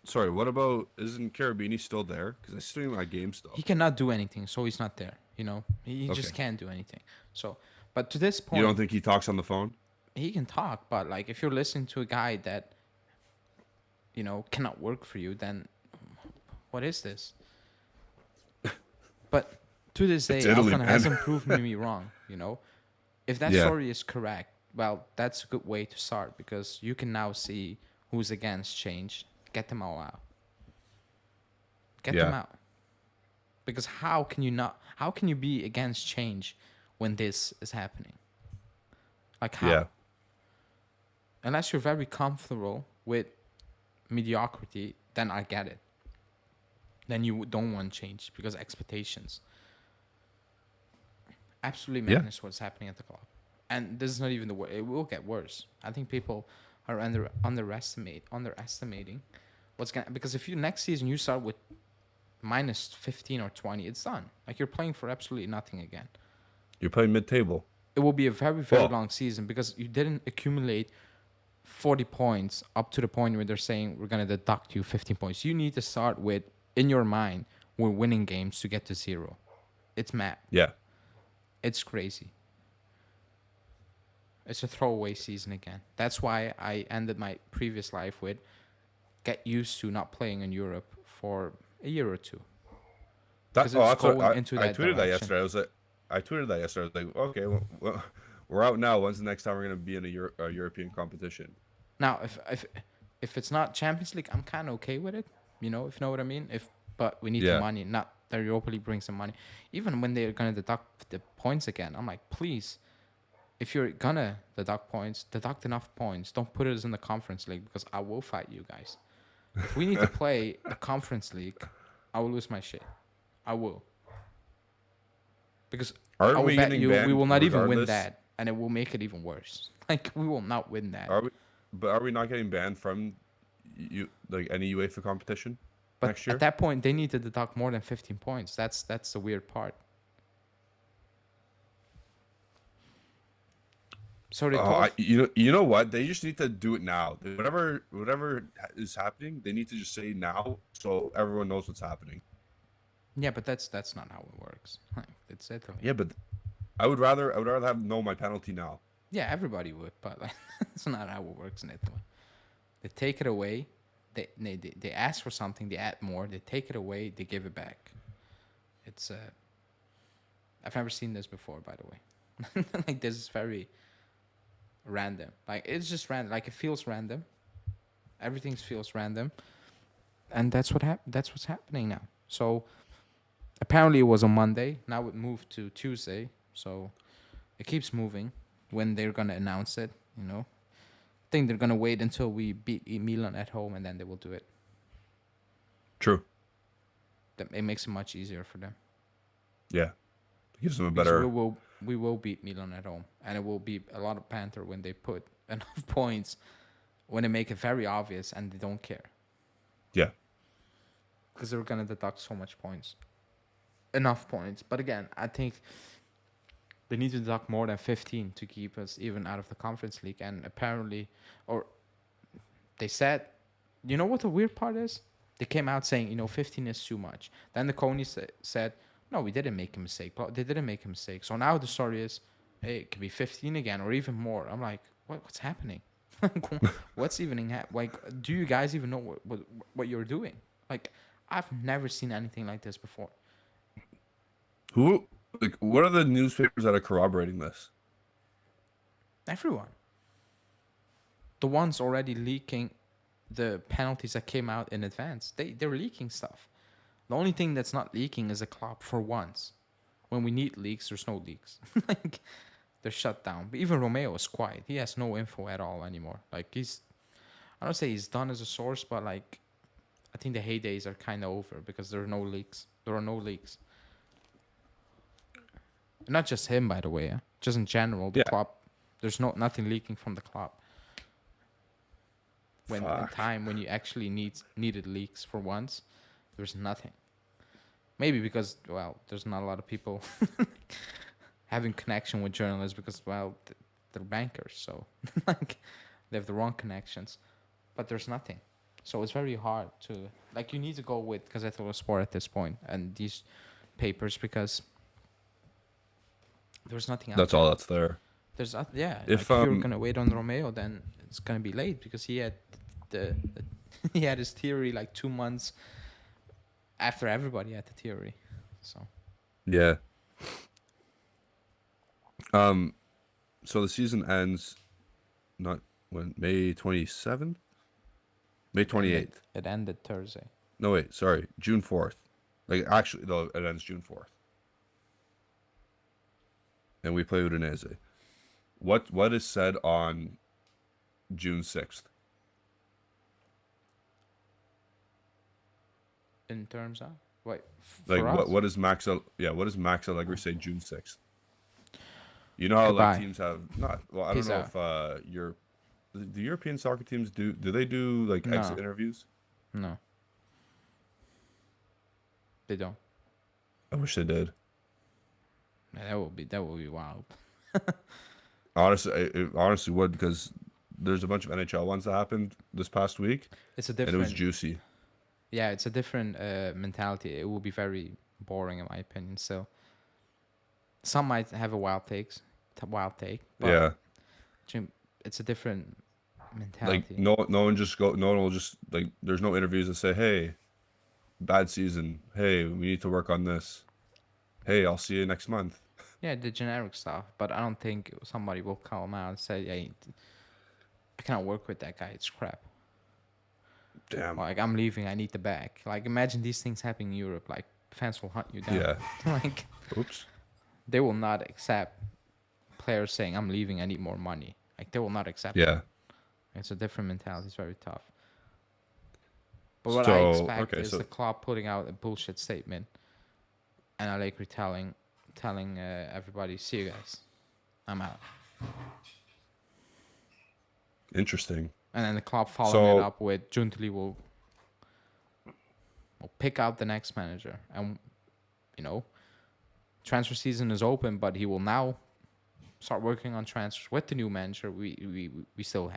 sorry, what about isn't Carabini still there? Because I stream my game he still. cannot do anything, so he's not there. You know, he Okay. just can't do anything. So, but to this You don't point, think he talks on the phone? he can talk. But like, if you're listening to a guy that cannot work for you, then what is this? But to this day, It's Italy, Alcon man. hasn't proven me wrong. You know, if that Yeah. story is correct, well, that's a good way to start because you can now see who's against change. Get them all out. Get them Yeah. out. Because how can you not? How can you be against change when this is happening? Like how? Yeah. Unless you're very comfortable with mediocrity, then I get it. Then you don't want change because expectations. Absolutely Yeah. madness what's happening at the club. And this is not even the worst. It will get worse. I think people are underestimating what's gonna, because if you next season you start with minus 15 or 20, it's done. Like you're playing for absolutely nothing again. You're playing mid-table. It will be a very, very Well- long season because you didn't accumulate 40 points up to the point where they're saying we're going to deduct you 15 points. You need to start with, in your mind, we're winning games to get to 0. It's mad. Yeah. It's crazy. It's a throwaway season again. That's why I ended my previous life with get used to not playing in Europe for a year or two. That's Because it's that's what going into I that tweeted that direction. yesterday. I tweeted that yesterday. I was like, okay, We're out now. When's the next time we're gonna be in a European competition? Now, if it's not Champions League, I'm kind of okay with it. You know, if you know what I mean. But we need the Yeah. money. Not the Europa League brings the money. Even when they're gonna deduct the points again, I'm like, please, if you're gonna deduct enough points. Don't put us in the Conference League because I will fight you guys. If we need to play the Conference League, I will lose my shit. I will. Because I Aren't will we bet getting you we banned will not even win regardless? that, and it will make it even worse. Like we will not win that. Are we? But are we not getting banned from you like any UEFA competition But next at year? that point, they need to deduct more than 15 points. That's the weird part. So they told. You know what? They just need to do it now. Whatever is happening, they need to just say now so everyone knows what's happening. Yeah, but that's not how it works. It's Italy. Yeah, but I would rather have know my penalty now. Yeah, everybody would, but like, that's not how it works in Italy. They take it away. They ask for something. They add more. They take it away. They give it back. It's I've never seen this before, by the way. Like this is very random. Like it's just random. Like it feels random. Everything feels random, and that's what's happening now. So apparently it was on Monday. Now it moved to Tuesday. So it keeps moving. When they're gonna announce it, you know, I think they're gonna wait until we beat Milan at home, and then they will do it. True. That it makes it much easier for them. Yeah. It gives them a Because better. we will beat Milan at home, and it will be a lot of banter when they put enough points, when they make it very obvious and they don't care. Yeah. Because they're gonna deduct so much points, enough points. But again, I think they need to deduct more than 15 to keep us even out of the Conference League. And apparently, or they said, you know what the weird part is? They came out saying, 15 is too much. Then the Coney said, no, we didn't make a mistake. They didn't make a mistake. So now the story is, hey, it could be 15 again or even more. I'm like, what's happening? What's even like? Do you guys even know what you're doing? Like, I've never seen anything like this before. What are the newspapers that are corroborating this? Everyone. The ones already leaking the penalties that came out in advance. They're leaking stuff. The only thing that's not leaking is a club for once. When we need leaks, there's no leaks. Like, they're shut down. But even Romeo is quiet. He has no info at all anymore. Like, I don't say he's done as a source, but like, I think the heydays are kind of over because there are no leaks. There are no leaks. Not just him, by the way. Just in general, the club. There's nothing leaking from the club. When in time when you actually needed leaks for once, there's nothing. Maybe because there's not a lot of people having connection with journalists because they're bankers, so like they have the wrong connections. But there's nothing, so it's very hard to you need to go with Gazzetta dello Sport at this point and these papers because there's nothing else. That's all that's there. There's if you're gonna wait on Romeo, then it's gonna be late because he had he had his theory like 2 months after everybody had the theory. So yeah. So the season ends not when May 27th? May 28th. It ended Thursday. No wait, sorry, June 4th. Like actually though it ends June 4th. And we play Udinese. What is said on June 6th? In terms of what? What does Max Allegri say June 6th? You know how like teams have not I don't know if the European soccer teams do they do like exit interviews? No. They don't. I wish they did. Man, that would be wild. Honestly, it honestly would because there's a bunch of NHL ones that happened this past week. It's a different. And it was juicy. Yeah, it's a different mentality. It will be very boring in my opinion. So some might have a wild take. But yeah. It's a different mentality. Like no one will just like there's no interviews that say, hey, bad season. Hey, we need to work on this. Hey, I'll see you next month. Yeah, the generic stuff. But I don't think somebody will come out and say, "Hey, I cannot work with that guy. It's crap." Damn. Like, I'm leaving. I need the bag. Like, imagine these things happening in Europe. Like, fans will hunt you down. Yeah. Like, Oops. they will not accept players saying, "I'm leaving. I need more money." Like, they will not accept Yeah. that. It's a different mentality. It's very tough. But what I So expect okay, is so the club putting out a bullshit statement and Allegri telling everybody, "See you guys. I'm out." interesting. And then the club following it So up with Juntili will pick out the next manager, and transfer season is open, but he will now start working on transfers with the new manager. We still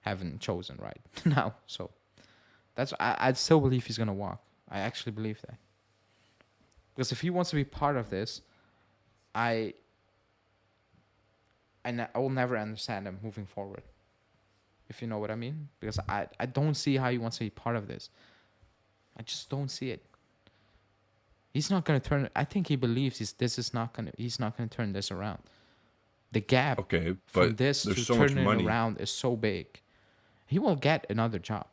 haven't chosen right now, so I still believe he's gonna walk. I actually believe that, because if he wants to be part of this, I will never understand him moving forward. If you know what I mean, because I don't see how he wants to be part of this. I just don't see it. He's not gonna turn. I think he believes he's not gonna turn this around. The gap okay, from but this there's to so much turning it money. around is so big. He will get another job.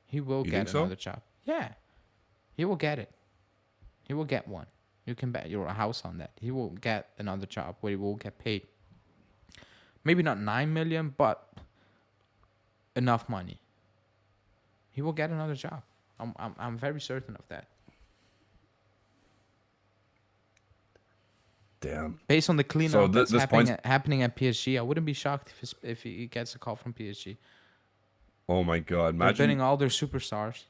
He will You get think so? another job. Yeah, he will get it. He will get one. You can bet your house on that. He will get another job where he will get paid. Maybe not 9 million, but enough money. He will get another job. I'm very certain of that. Damn. Based on the So cleanout that's this point's. happening at PSG, I wouldn't be shocked if he gets a call from PSG. Oh my God! They're bidding Imagine. all their superstars.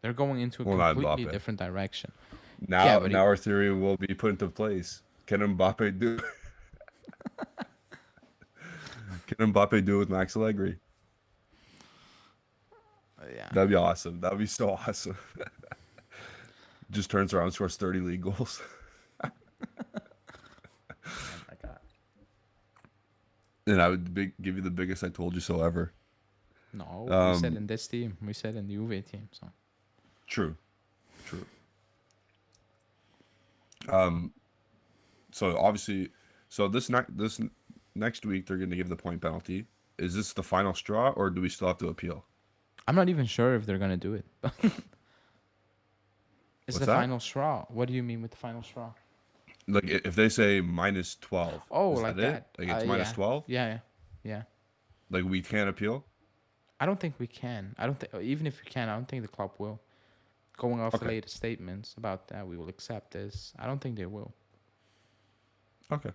They're going into a Well, not completely Mbappe. different direction. Yeah, Now, but now our theory will be put into place. Can Mbappe do? Can Mbappe do it with Max Allegri? yeah. That'd be awesome. That'd be so awesome. Just turns around, scores 30 league goals. Oh my god. And I would give you the biggest "I told you so" ever. No, we said in Um, this team. We said in the Juve team. So true, true. Um, so obviously, so this next week they're going to give the point penalty. Is this the final straw, or do we still have to appeal? I'm not even sure if they're gonna do it. It's What's the that? final straw. What do you mean with the final straw? Like if they say -12, Oh, is like that it? that. Like it's minus Yeah. 12? Yeah, yeah. Like we can't appeal? I don't think we can. I don't think even if we can, I don't think the club will. Going off the Okay. latest statements about that, we will accept this. I don't think they will. Okay.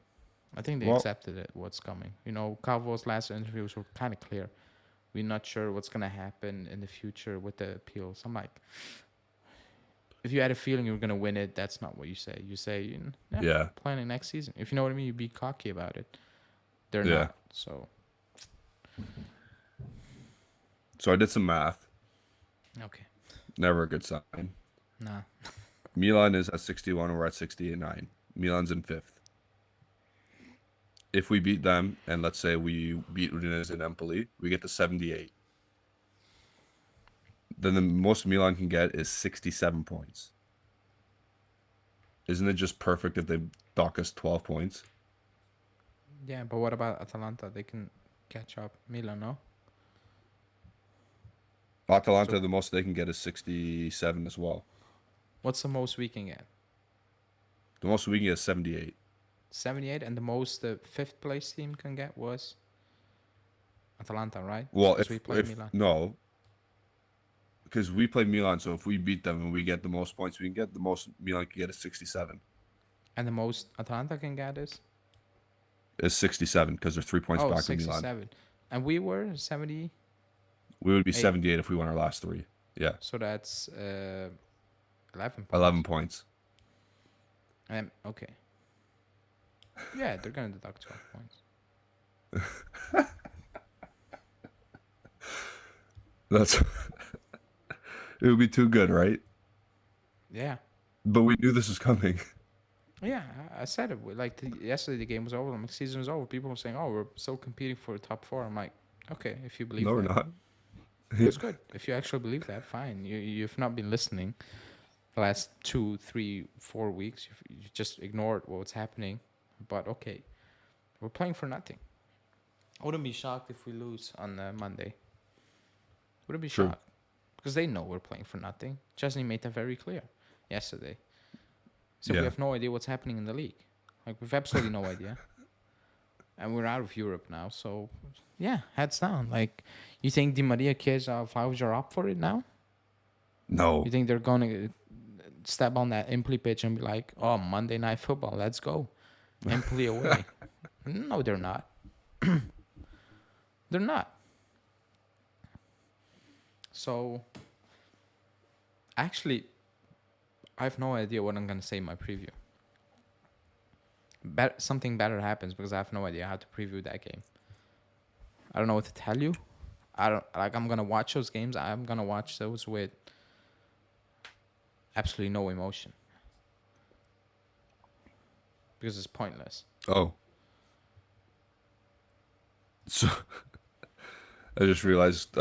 I think they Well, accepted it. What's coming? Calvo's last interviews were kind of clear. We're not sure what's gonna happen in the future with the appeals. I'm like, if you had a feeling you were gonna win it, that's not what you say. You say, yeah, yeah. planning next season. If you know what I mean, you be cocky about it. They're Yeah. not. So So I did some math. okay, Never a good sign. nah. Milan is at 61, we're at 68.9. Milan's in 5th. If we beat them, and let's say we beat Udinese and Empoli, we get to 78. Then the most Milan can get is 67 points. Isn't it just perfect if they dock us 12 points? Yeah, but what about Atalanta? They can catch up. Milan, no? Atalanta, So the most they can get is 67 as well. what's the most we can get? The most we can get is 78. 78, and the most the fifth place team can get was Atalanta, right? Well, Because we played Milan. no, because we play Milan, so if we beat them and we get the most points we can get, the most Milan can get is 67. And the most Atalanta can get is? Is 67 because they're 3 points Oh, back of Milan. 67. And we were 70. We would be 78 if we won our last 3. Yeah, So that's 11 points. 11 points. Okay. Yeah, they're going to deduct 12 points. That's it would be too good, right? Yeah. But we knew this was coming. Yeah, I said it. Like yesterday, the game was over. The season was over. People were saying, "Oh, we're still competing for the top 4." I'm like, okay, if you believe No, we're that, not. it's good. If you actually believe that, fine. You've not been listening the last 2, 3, 4 weeks. You've just ignored what's happening. But okay, we're playing for nothing. I wouldn't be shocked if we lose on Monday. Wouldn't be True. shocked because they know we're playing for nothing. Chesney made that very clear yesterday. So we Yeah. have no idea what's happening in the league. Like we've absolutely no idea. And we're out of Europe now, so yeah, heads down. Like, you think Di Maria, Chiesa, Vlahovic are up for it now? No. You think they're gonna step on that Empoli pitch and be like, "Oh, Monday Night Football, let's go, Empoli away"? No, they're not. They're not. So, actually, I have no idea what I'm gonna say in my preview. Something better happens because I have no idea how to preview that game. I don't know what to tell you. I'm gonna watch those games. I'm gonna watch those with absolutely no emotion because it's pointless. Oh. So I just realized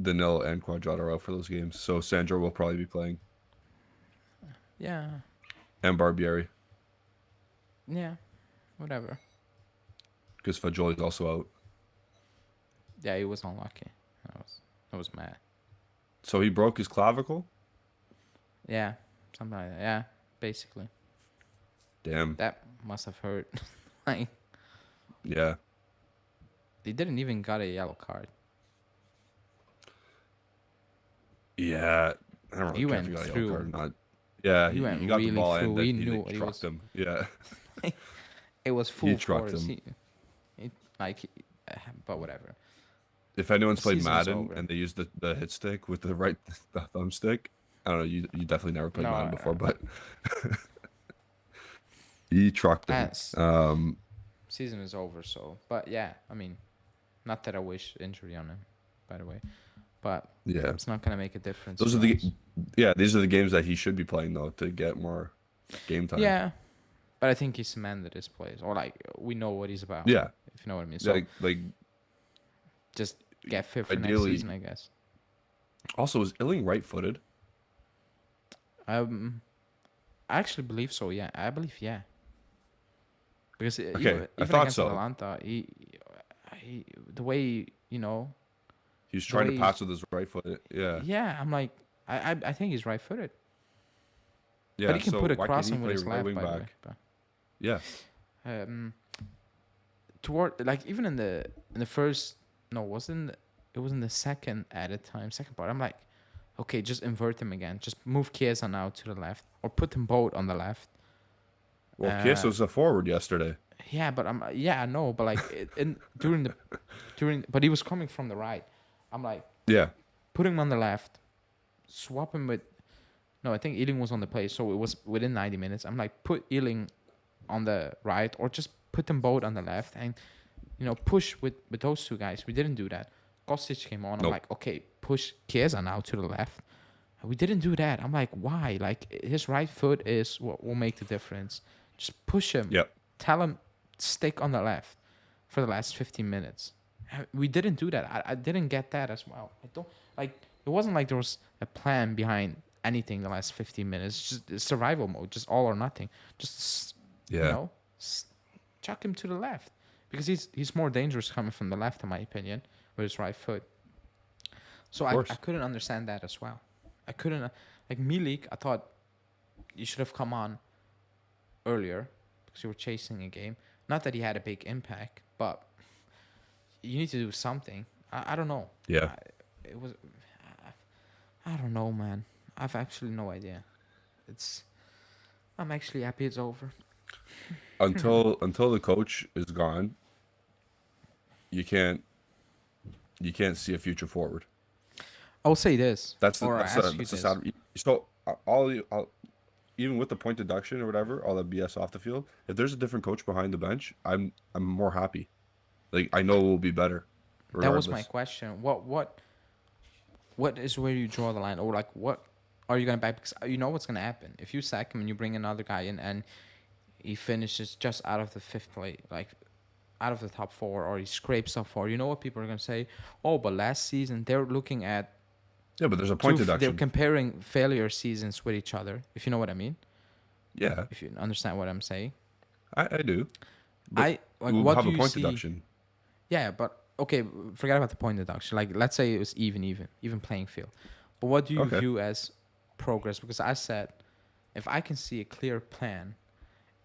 Danilo and Quadrado are out for those games, so Sandro will probably be playing. Yeah. And Barbieri. Yeah. Whatever. Because Fagioli's also out. Yeah, he was unlucky. I was mad. So he broke his clavicle? Yeah. Something like that. Yeah. Basically. Damn. That must have hurt. Like, Yeah. he didn't even got a yellow card. Yeah. I don't He really care if went he got a through. yellow card or not. Yeah, He went he got really the ball through. and He then knew he what he trucked was. him. Yeah. It was full trucked force. him. But whatever. If anyone's played Season's Madden over. and they use the hit stick with the thumbstick, I don't know, you definitely never played No, Madden before, but he trucked him. That's- Season is over, so. But yeah, I mean, not that I wish injury on him, by the way, but Yeah. it's not gonna make a difference. These to are us. these are the games that he should be playing though to get more game time. Yeah, but I think he cemented his plays, or like we know what he's about. Yeah. If you know what I mean. So Like just get fit for next ideally- season, I guess. also is Illing right-footed? I actually believe so. Yeah, I believe yeah. Because even I thought against so. Atalanta, he the way He was The trying way to pass with his right foot. Yeah. yeah, I'm like I think he's right-footed, Yeah. but he can so put a why cross can't in he with his play right left, wing by the way. back? But, Yeah. toward like even in the first no it was in the second part. I'm like, okay, just invert them again. Just move Chiesa now to the left, or put them both on the left. Well, Chiesa was a forward yesterday. Yeah, but I know, but like but he was coming from the right. I'm like, Yeah. put him on the left, swap him with. No, I think Ealing was on the play, so it was within 90 minutes. I'm like, put Ealing on the right, or just put them both on the left, and push with those two guys. We didn't do that. Kostic came on. I'm Nope. like, okay, push Chiesa now to the left. We didn't do that. I'm like, why? Like his right foot is what will make the difference. Just push him. Yep. Tell him stick on the left for the last 15 minutes. We didn't do that. I didn't get that as well. I don't like. It wasn't like there was a plan behind anything the last 15 minutes. Just survival mode. Just all or nothing. Just Yeah. chuck him to the left because he's more dangerous coming from the left, in my opinion, with his right foot. So I couldn't understand that as well. I couldn't like Milik. I thought you should have come on earlier because you were chasing a game. Not that he had a big impact, but you need to do something. I don't know. Yeah. I don't know, man. I've actually no idea. I'm actually happy it's over. Until the coach is gone, you can't see a future forward. I'll say this. That's or that's ask you the this. sad. So all even with the point deduction or whatever, all that BS off the field, if there's a different coach behind the bench, I'm more happy. Like I know it will be better. That was regardless. my question. What is where you draw the line, or like what are you gonna back? Because you know what's gonna happen if you sack him and you bring another guy in and he finishes just out of the fifth place, like out of the top four, or he scrapes top four. You know what people are gonna say? Oh, but last season they're looking at. Yeah, but there's a point deduction. They're comparing failure seasons with each other. If you know what I mean. Yeah. If you understand what I'm saying. I do, but I like we'll what have do a you point see? deduction. Yeah, but okay, forget about the point deduction. Like, let's say it was even playing field. But what do you Okay. view as progress? Because I said, if I can see a clear plan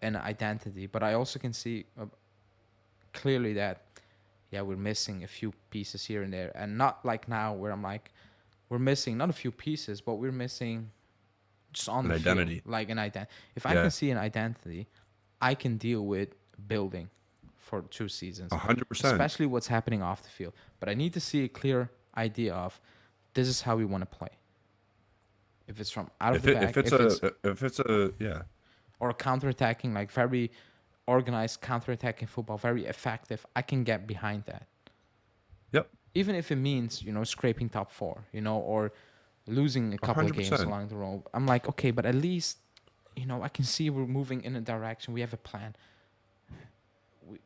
and identity, but I also can see clearly that, yeah, we're missing a few pieces here and there, and not like now where I'm like, we're missing not a few pieces, but we're missing just on An the field, identity. like an identity. If I can Yeah. see an identity, I can deal with building for 2 seasons, 100%. especially what's happening off the field. But I need to see a clear idea of this is how we want to play. If it's from out of the back, If it's a yeah. or counterattacking, like very organized counterattacking football, very effective, I can get behind that. Yep. Even if it means, scraping top four, or losing a couple of games 100%. along the road. I'm like, okay, but at least, I can see we're moving in a direction. We have a plan.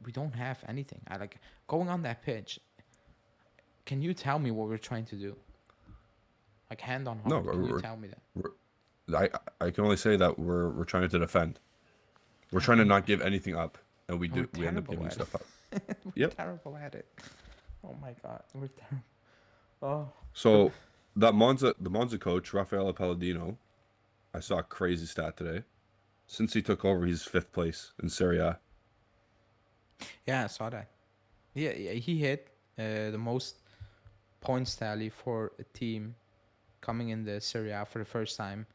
We don't have anything. I like going on that pitch. Can you tell me what we're trying to do? Like, hand on No, heart, can you tell me that? I can only say that we're trying to defend. We're trying to not give anything up, and We're we end up terrible giving at it. stuff up. We're Yep. terrible at it. Oh my god, we're terrible. Oh, So the Monza coach Raffaele Palladino, I saw a crazy stat today. Since he took over, he's fifth place in Serie A. yeah, I saw that. Yeah, he hit the most points tally for a team coming in the Serie A for the first time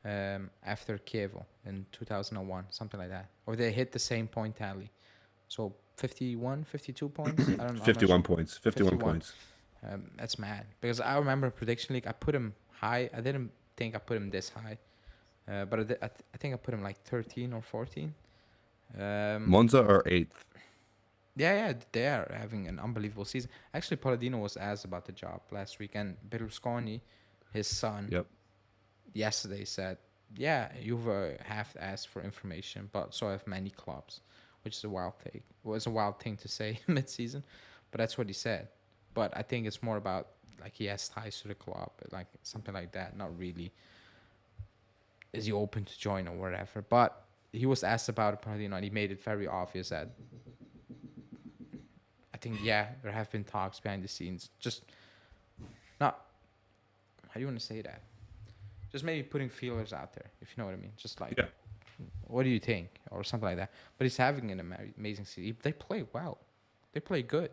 after Chievo in 2001, something like that. Or they hit the same point tally. So 51, 52 points? I don't know. I'm not 51 sure. points. 51 51. points. That's mad. Because I remember Prediction League, I put him high. I didn't think I put him this high. But I think I put him like 13 or 14. Monza are eighth. Yeah, they are having an unbelievable season. Actually, Palladino was asked about the job last week, and Berlusconi, his son, Yep. yesterday said, "Yeah, you've have asked for information, but so have many clubs," which is a wild thing. It was a wild thing to say mid-season, but that's what he said. But I think it's more about like he has ties to the club, like something like that. Not really. Is he open to join or whatever? But he was asked about it, Palladino, and he made it very obvious that I think, yeah, there have been talks behind the scenes. Just not, how do you want to say that? Just maybe putting feelers out there, if you know what I mean. Just like, Yeah. what do you think? Or something like that. But he's having an amazing season. They play well. They play good.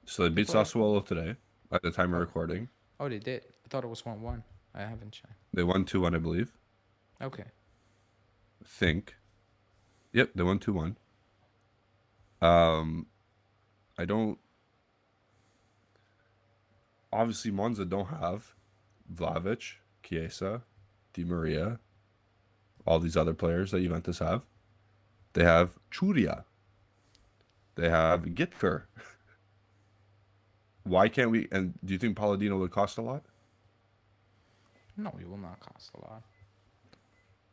So they beat Sassuolo today at the time of recording. Oh, they did. I thought it was 1-1. I haven't checked. They won 2-1, I believe. Okay. Think. Yep, they won 2-1. I don't. Obviously, Monza don't have Vlahovic, Chiesa, Di Maria, all these other players that Juventus have. They have Churia. They have Gitker. Why can't we? And do you think Palladino would cost a lot? No, it will not cost a lot.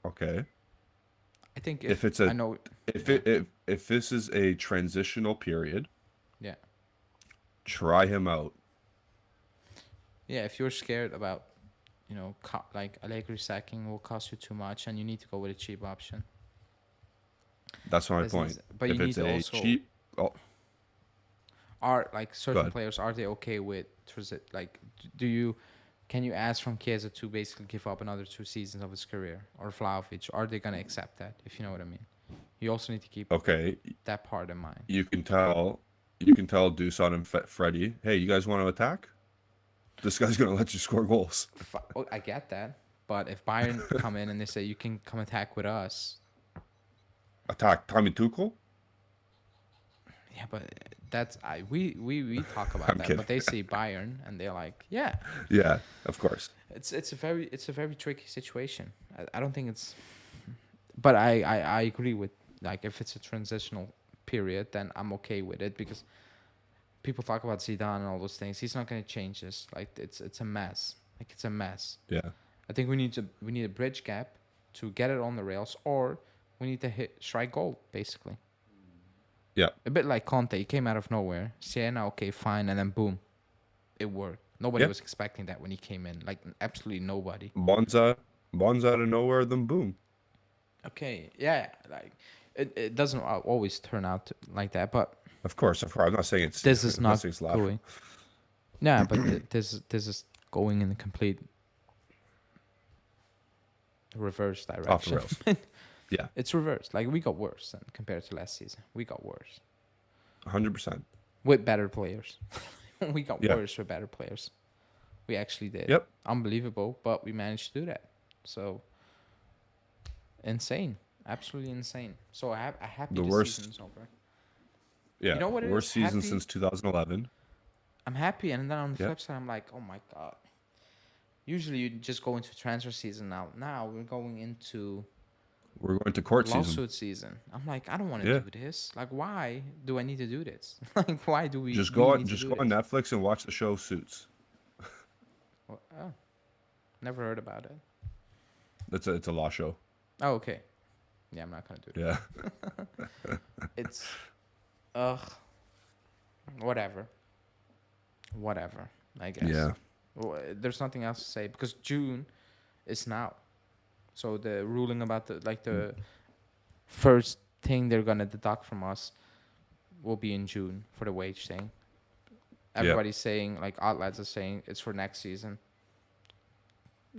Okay. I think If it's a I know if this is a transitional period, yeah. try him out. Yeah, if you're scared about, like Allegri sacking will cost you too much and you need to go with a cheap option. That's my point. But if you need it's to a also cheap, are like certain players, are they okay with like can you ask from Chiesa to basically give up another 2 seasons of his career, or Vlahovic? Are they gonna accept that, if you know what I mean? You also need to keep that part in mind. You can tell Dusan and Freddie, hey, you guys want to attack? This guy's gonna let you score goals. I get that, but if Bayern come in and they say you can come attack with us, Attack Tommy Tuchel? yeah, but that's we talk about that, kidding. but they say Bayern and they're like, yeah, Yeah, of course. it's a very tricky situation. I don't think it's, but I agree with, like, if it's a transitional period, then I'm okay with it, because people talk about Zidane and all those things. He's not going to change this. Like, it's a mess. Like, it's a mess. Yeah. I think we need a bridge gap to get it on the rails, or we need to strike gold, basically. Yeah. A bit like Conte. He came out of nowhere. Siena, okay, fine, and then boom, it worked. Nobody was expecting that when he came in. Like, absolutely nobody. Monza out of nowhere, then boom. Okay, yeah, like it doesn't always turn out like that, but Of course, of course. I'm not saying it's this is I'm not not saying it's laughable. going. Yeah, but this is going in the complete reverse Off the direction. rails. Yeah, It's reversed. Like we got worse than compared to last season. We got worse 100%. with better players. We got Yeah. worse with better players. We actually did. Yep. Unbelievable, but we managed to do that. So insane, absolutely insane. So I happy The the worst. season's over. You Yeah, know what it is? worst season Happy. since 2011. I'm happy, and then on the Yep. flip side, I'm like, oh my god. Usually you just go into transfer season now. Now we're going into We're going to court season. lawsuit season. I'm like, I don't want to Yeah. do this. Like, why do I need to do this? Like, why do we Just we go on, need to just do go on this? Netflix and watch the show Suits. Oh, never heard about it. It's a law show. Oh, okay. Yeah, I'm not gonna do Yeah. it. It's, ugh, whatever. Whatever. I guess. Yeah. Well, there's nothing else to say because June is now. So the ruling about the first thing they're gonna deduct from us will be in June for the wage thing. Everybody's saying, like outlets are saying, it's for next season.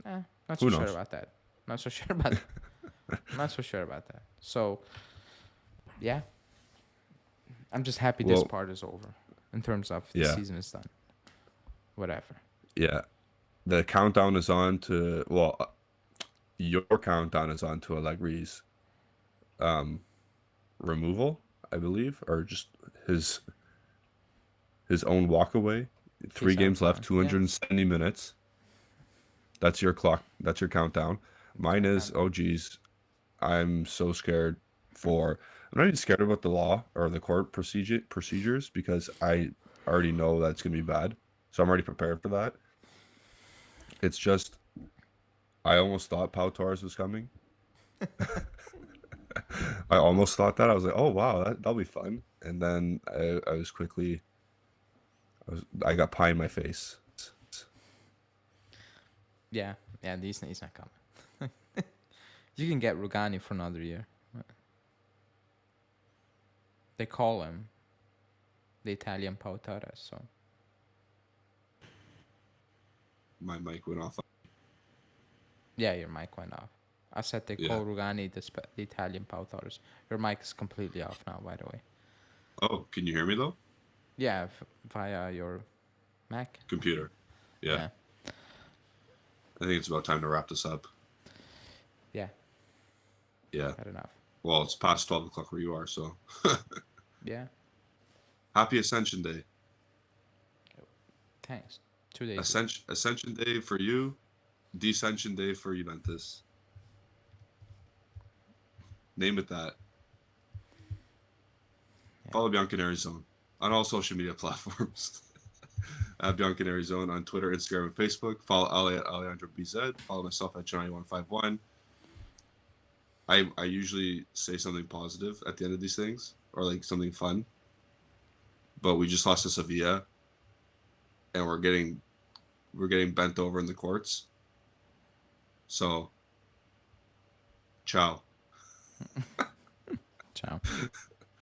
Not so Who sure knows? about that. Not so sure about. Not so sure about that. So, yeah, I'm just happy this Well, part is over in terms of the yeah. season is done. Whatever. Yeah. The countdown is on to your countdown is on to Allegri's removal, I believe, or just his own walkaway. 3 games left, 270 minutes. That's your clock. That's your countdown. Mine is, oh geez, I'm so scared I'm not even scared about the law or the court procedures because I already know that's gonna be bad. So I'm already prepared for that. It's just I almost thought Pau Torres was coming. I almost thought that. I was like, oh wow, that'll be fun. And then I was quickly I got pie in my face. Yeah, he's not coming. You can get Rugani for another year. They call him the Italian Pau Torres, so. My mic went off. Yeah, your mic went off. I said they call Rugani the Italian Pau Torres. Your mic is completely off now, by the way. Oh, can you hear me though? Yeah, via your Mac. Computer. Yeah. I think it's about time to wrap this up. Yeah. Yeah. Fair enough. Well, it's past 12 o'clock where you are, so. Yeah. Happy Ascension Day. Thanks. 2 days. Ascension Day for you. Descension Day for Juventus. Name it that. Yeah. Follow Bianconeri Zone on all social media platforms. At Bianconeri Zone on Twitter, Instagram, and Facebook. Follow Ali at Alejandro BZ. Follow myself at Johnny151. I usually say something positive at the end of these things, or like something fun. But we just lost to Sevilla, and we're getting bent over in the courts. So, ciao. Ciao.